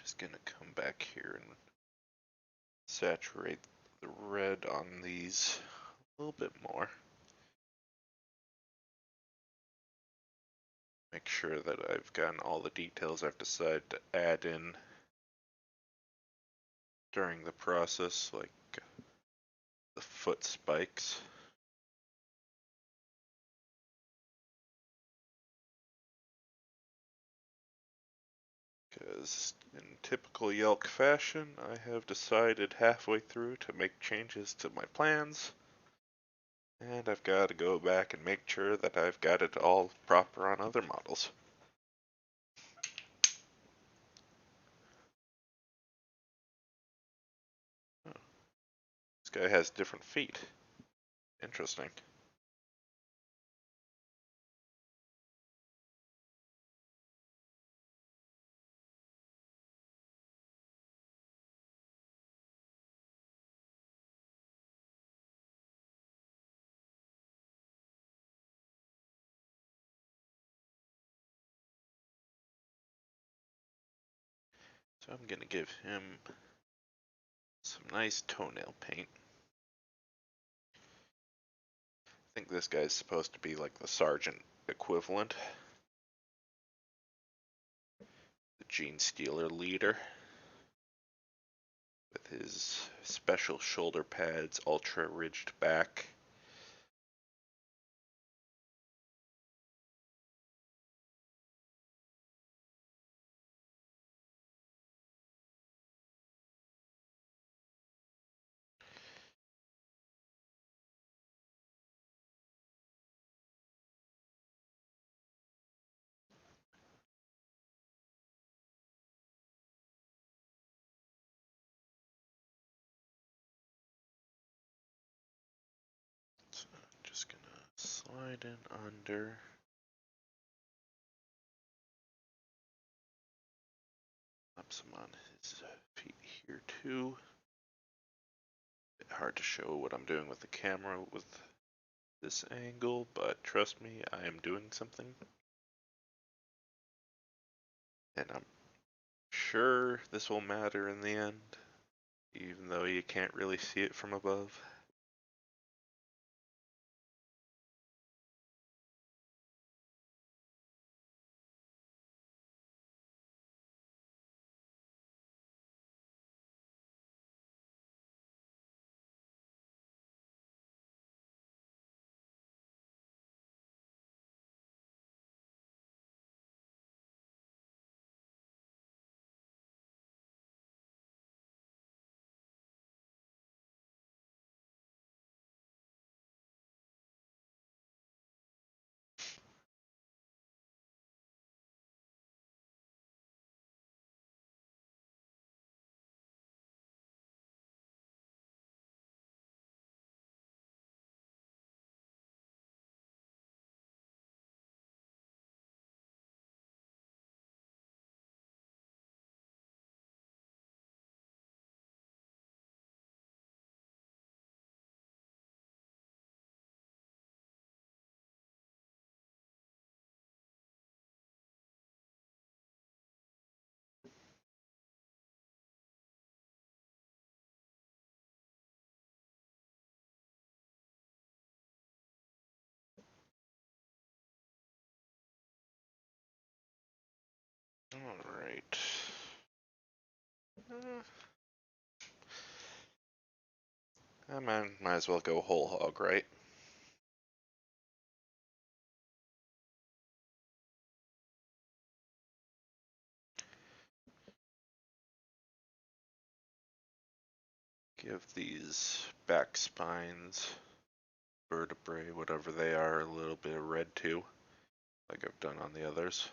Just gonna come back here and saturate the red on these a little bit more. Make sure that I've gotten all the details I've decided to add in during the process, like the foot spikes. Because in typical Yelk fashion, I have decided halfway through to make changes to my plans, and I've got to go back and make sure that I've got it all proper on other models. Oh, this guy has different feet. Interesting. So I'm gonna give him some nice toenail paint. I think this guy's supposed to be like the sergeant equivalent. The Gene Stealer leader. With his special shoulder pads, ultra ridged back. So I'm just gonna slide in under. Up some on his feet here too. Bit hard to show what I'm doing with the camera with this angle, but trust me, I am doing something. And I'm sure this will matter in the end, even though you can't really see it from above. Alright. I might as well go whole hog, right? Give these back spines, vertebrae, whatever they are, a little bit of red too, like I've done on the others.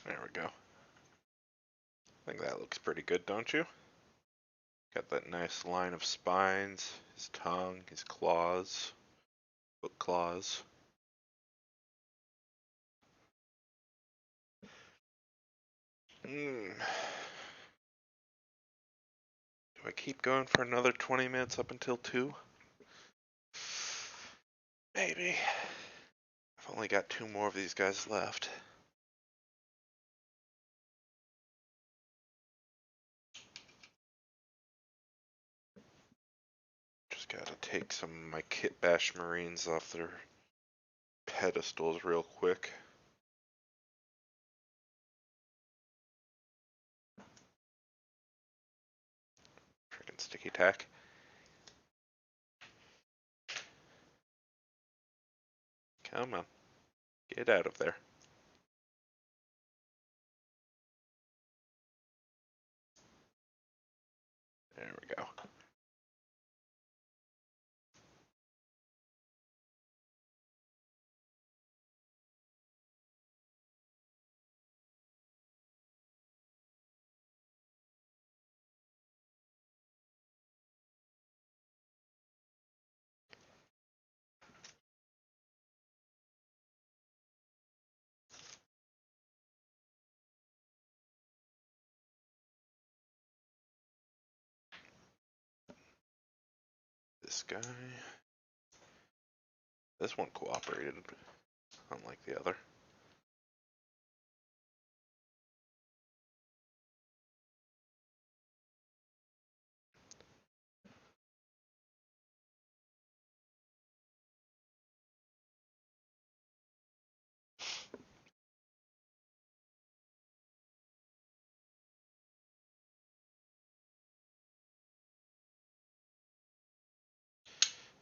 There we go. I think that looks pretty good, don't you? Got that nice line of spines, his tongue, his claws, foot claws. Do I keep going for another 20 minutes up until 2? Maybe. I've only got 2 more of these guys left. Just gotta take some of my Kit Bash Marines off their pedestals real quick. Freaking sticky tack. Come on. Get out of there. There we go. This guy. This one cooperated, unlike the other.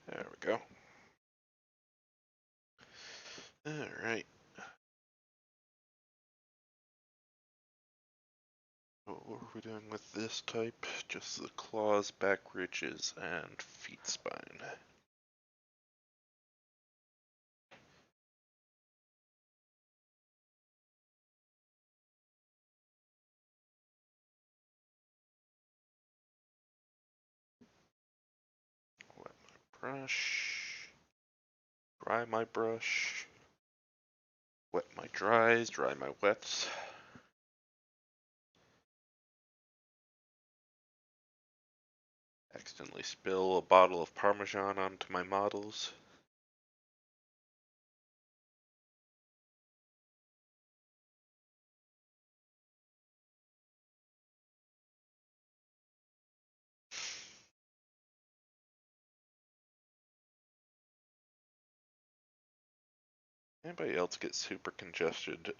There we go. Alright. What were we doing with this type? Just the claws, back ridges, and feet spine. Wet my brush. Dry my brush. Wet my dries, dry my wets. Accidentally spill a bottle of Parmesan onto my models. Anybody else get super congested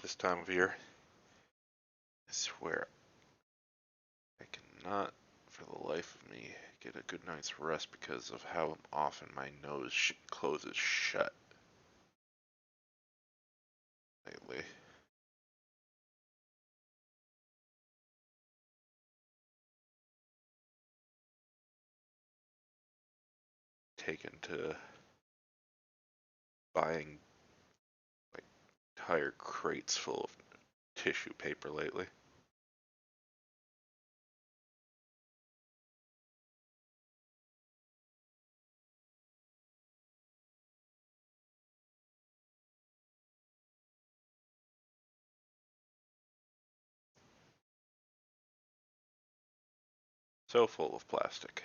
this time of year? I swear, I cannot, for the life of me, get a good night's rest because of how often my nose closes shut lately. Taken to buying like entire crates full of tissue paper lately. So full of plastic.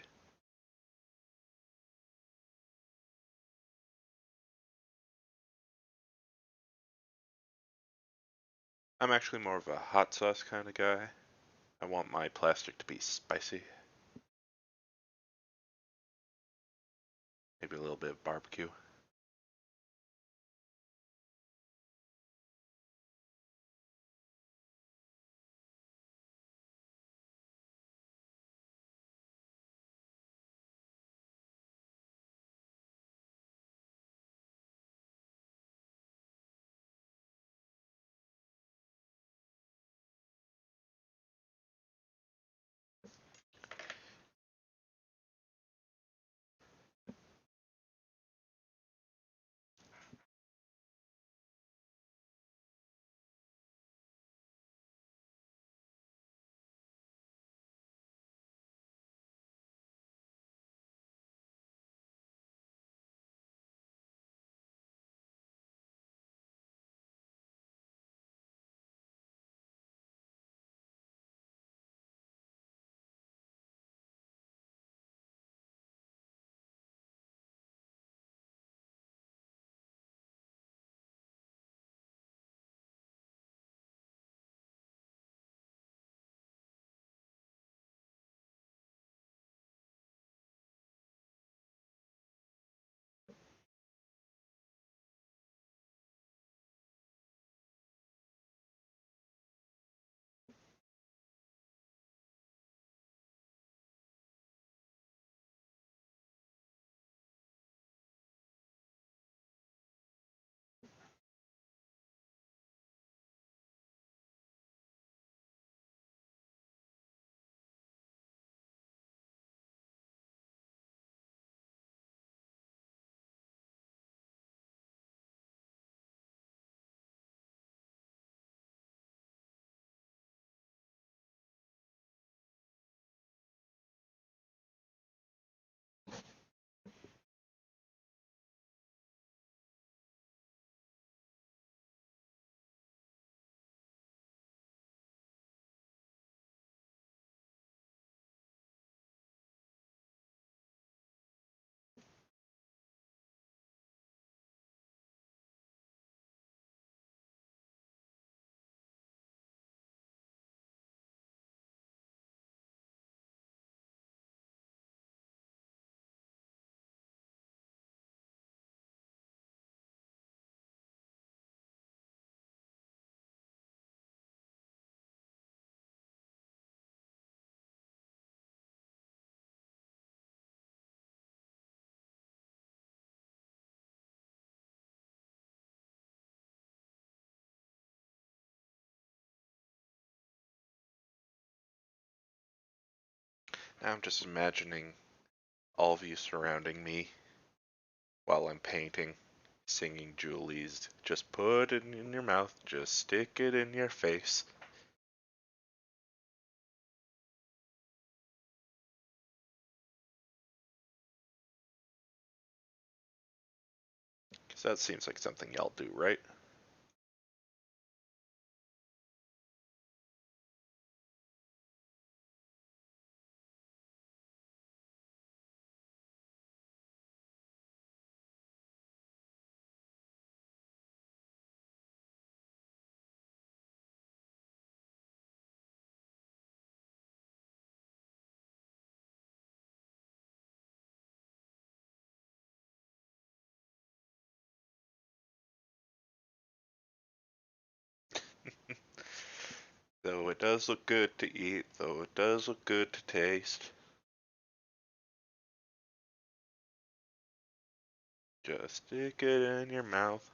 I'm actually more of a hot sauce kind of guy. I want my plastic to be spicy. Maybe a little bit of barbecue. I'm just imagining all of you surrounding me while I'm painting, singing Julie's "Just put it in your mouth, just stick it in your face." Because that seems like something y'all do, right? Though it does look good to eat, though it does look good to taste. Just stick it in your mouth.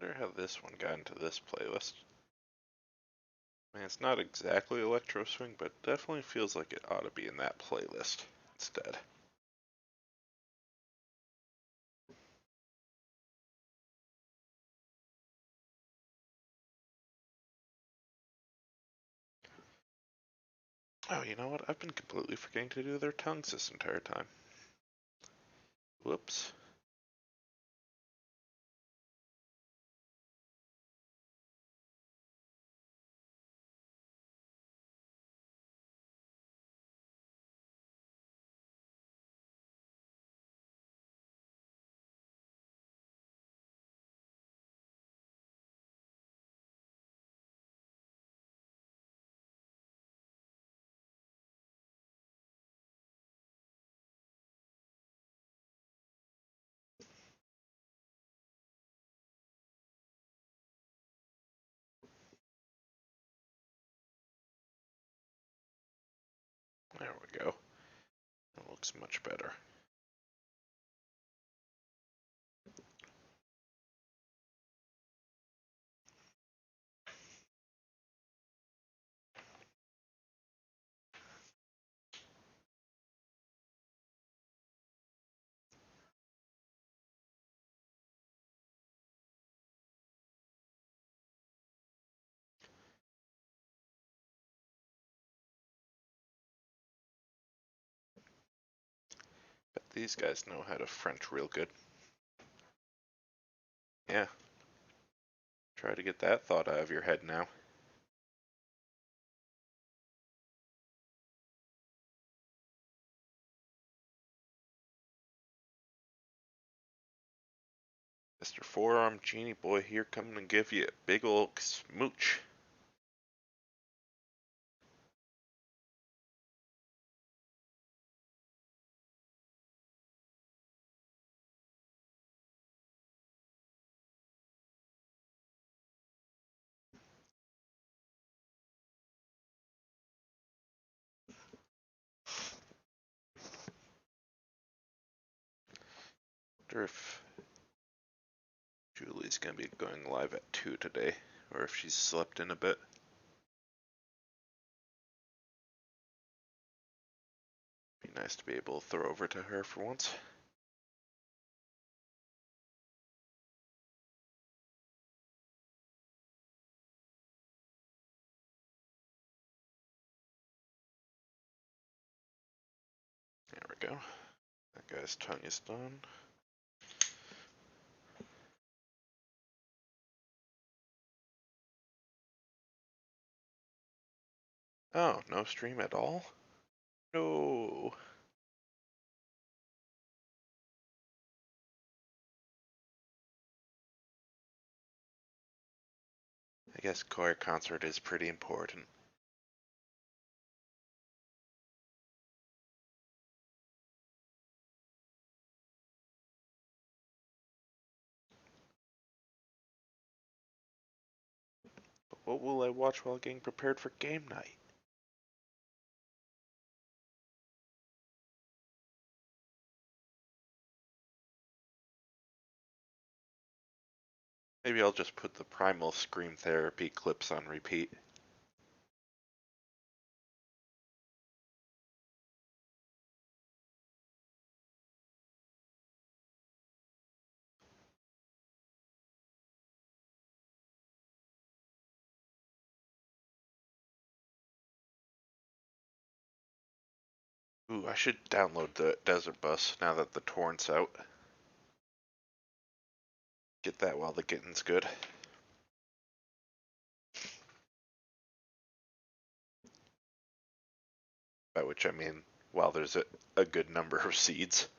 Wonder how this one got into this playlist. I mean, it's not exactly electro swing, but definitely feels like it ought to be in that playlist instead. Oh, you know what? I've been completely forgetting to do their tongues this entire time. Whoops. There we go. That looks much better. Bet these guys know how to French real good. Yeah. Try to get that thought out of your head now. Mr. Forearm Genie Boy here coming to give you a big ol' smooch. Wonder if Julie's gonna be going live at 2 today, or if she's slept in a bit. Be nice to be able to throw over to her for once. There we go. That guy's tongue is done. Oh, no stream at all? No. I guess choir concert is pretty important. But what will I watch while getting prepared for game night? Maybe I'll just put the Primal Scream Therapy clips on repeat. Ooh, I should download the Desert Bus now that the torrent's out. Get that while the getting's good. By which I mean while there's a good number of seeds.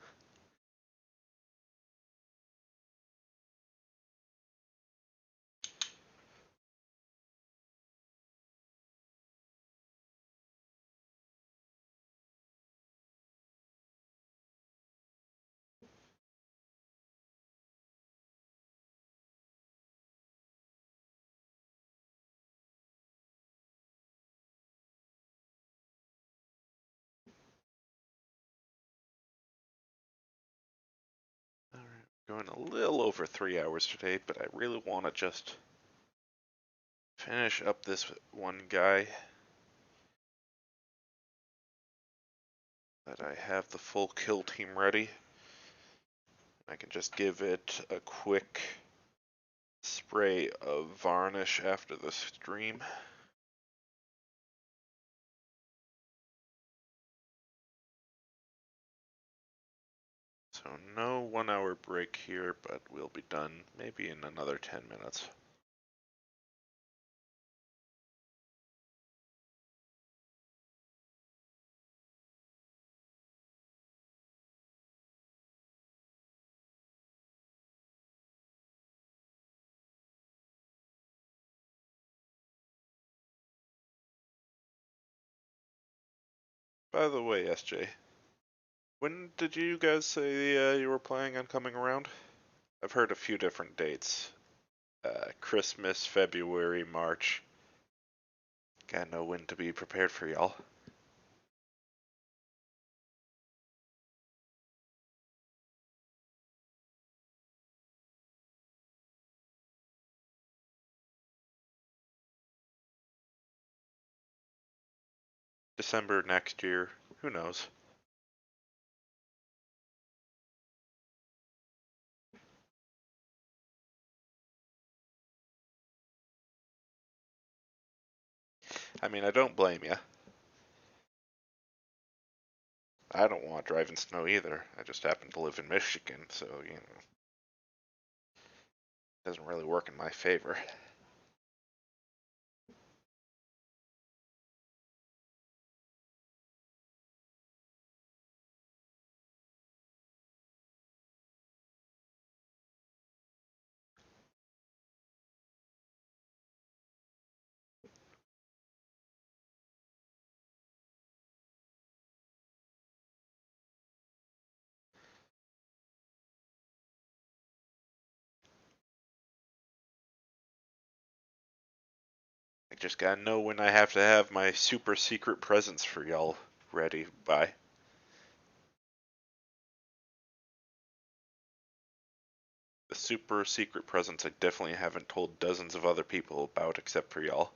Going a little over 3 hours today, but I really want to just finish up this one guy that I have the full kill team ready. I can just give it a quick spray of varnish after the stream. So no 1 hour break here, but we'll be done maybe in another 10 minutes. By the way, SJ, when did you guys say you were planning on coming around? I've heard a few different dates. Christmas, February, March. Gotta know when to be prepared for y'all. December next year. Who knows? I mean, I don't blame you. I don't want to drive in snow either. I just happen to live in Michigan, so, you know, it doesn't really work in my favor. I just gotta know when I have to have my super secret presents for y'all ready by. The super secret presents I definitely haven't told dozens of other people about except for y'all.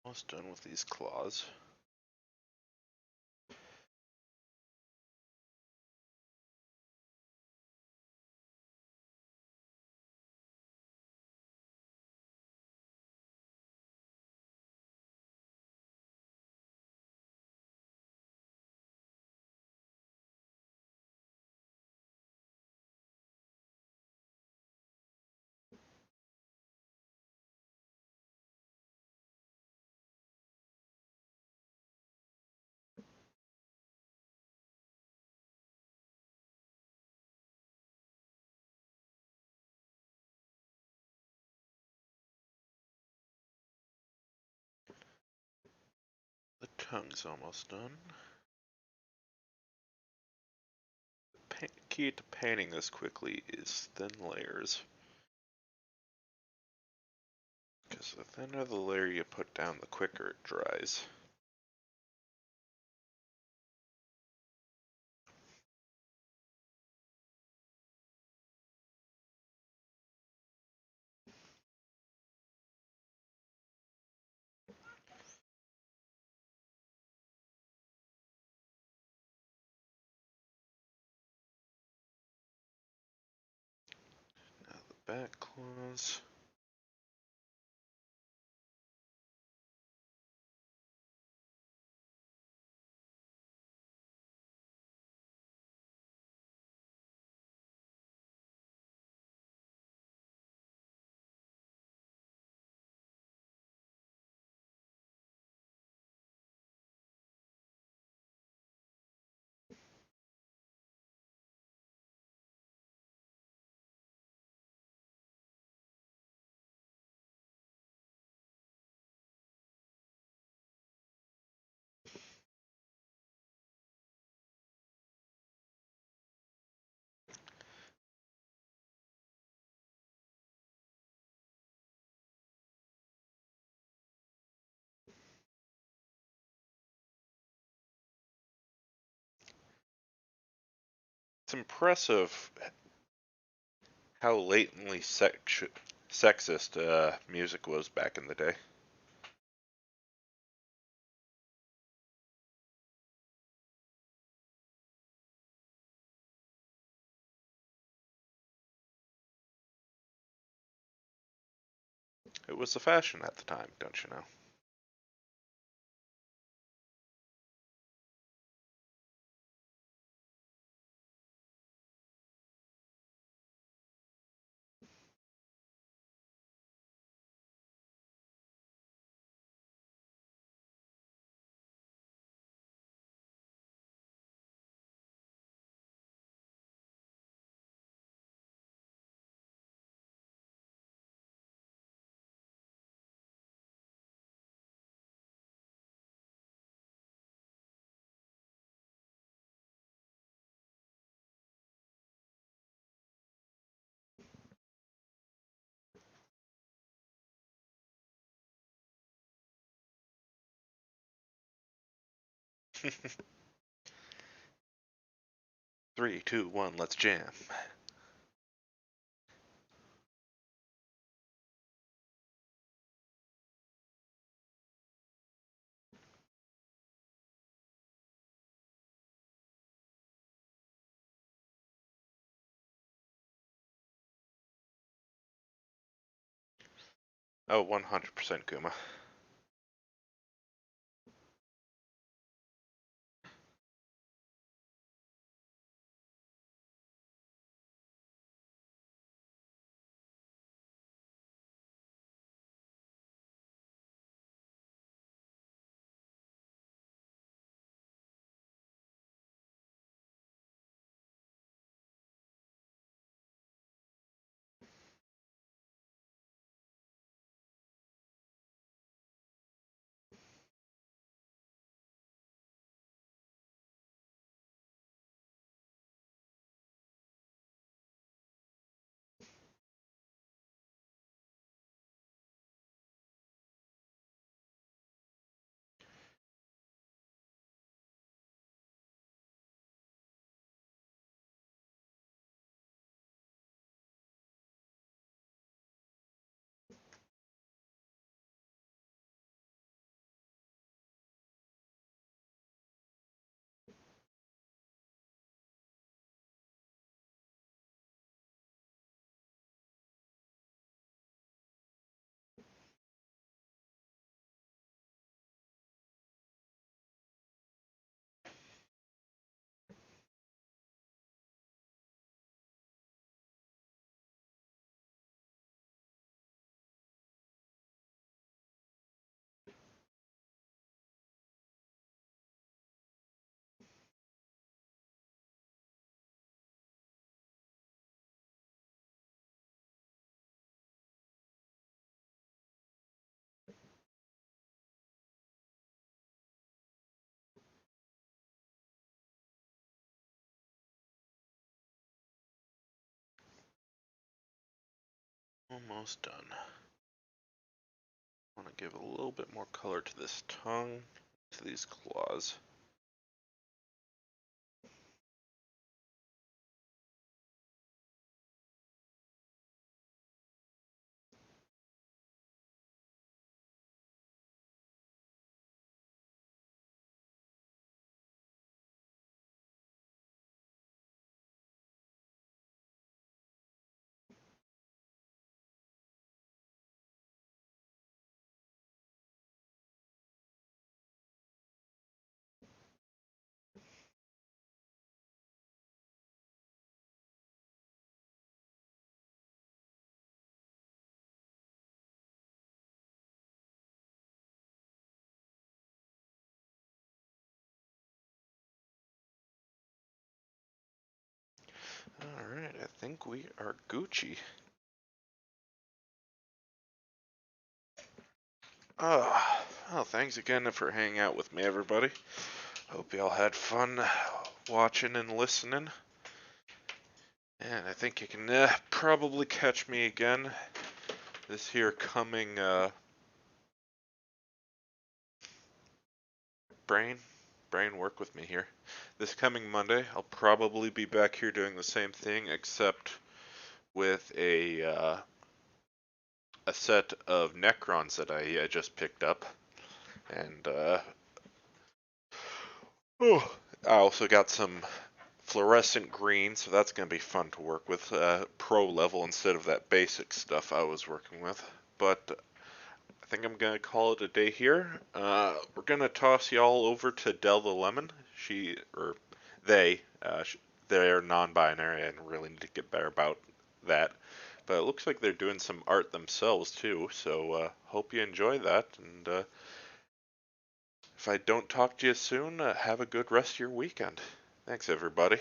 Almost done with these claws. The tongue's almost done. The key to painting this quickly is thin layers. Because the thinner the layer you put down, the quicker it dries. Now the back claws. It's impressive how latently sexist music was back in the day. It was the fashion at the time, don't you know? Three, two, one, let's jam. Oh, 100% Kuma. Almost done. I want to give a little bit more color to this tongue, to these claws. Alright, I think we are Gucci. Well, thanks again for hanging out with me, everybody. Hope y'all had fun watching and listening. And I think you can probably catch me again this here coming brain work with me here. This coming Monday, I'll probably be back here doing the same thing, except with a set of Necrons that I just picked up, and I also got some fluorescent green, so that's gonna be fun to work with, pro level instead of that basic stuff I was working with. But I think I'm gonna call it a day here. We're gonna toss y'all over to Del the Lemon. She or they, they're non-binary and really need to get better about that. But it looks like they're doing some art themselves too. So hope you enjoy that. And if I don't talk to you soon, have a good rest of your weekend. Thanks, everybody.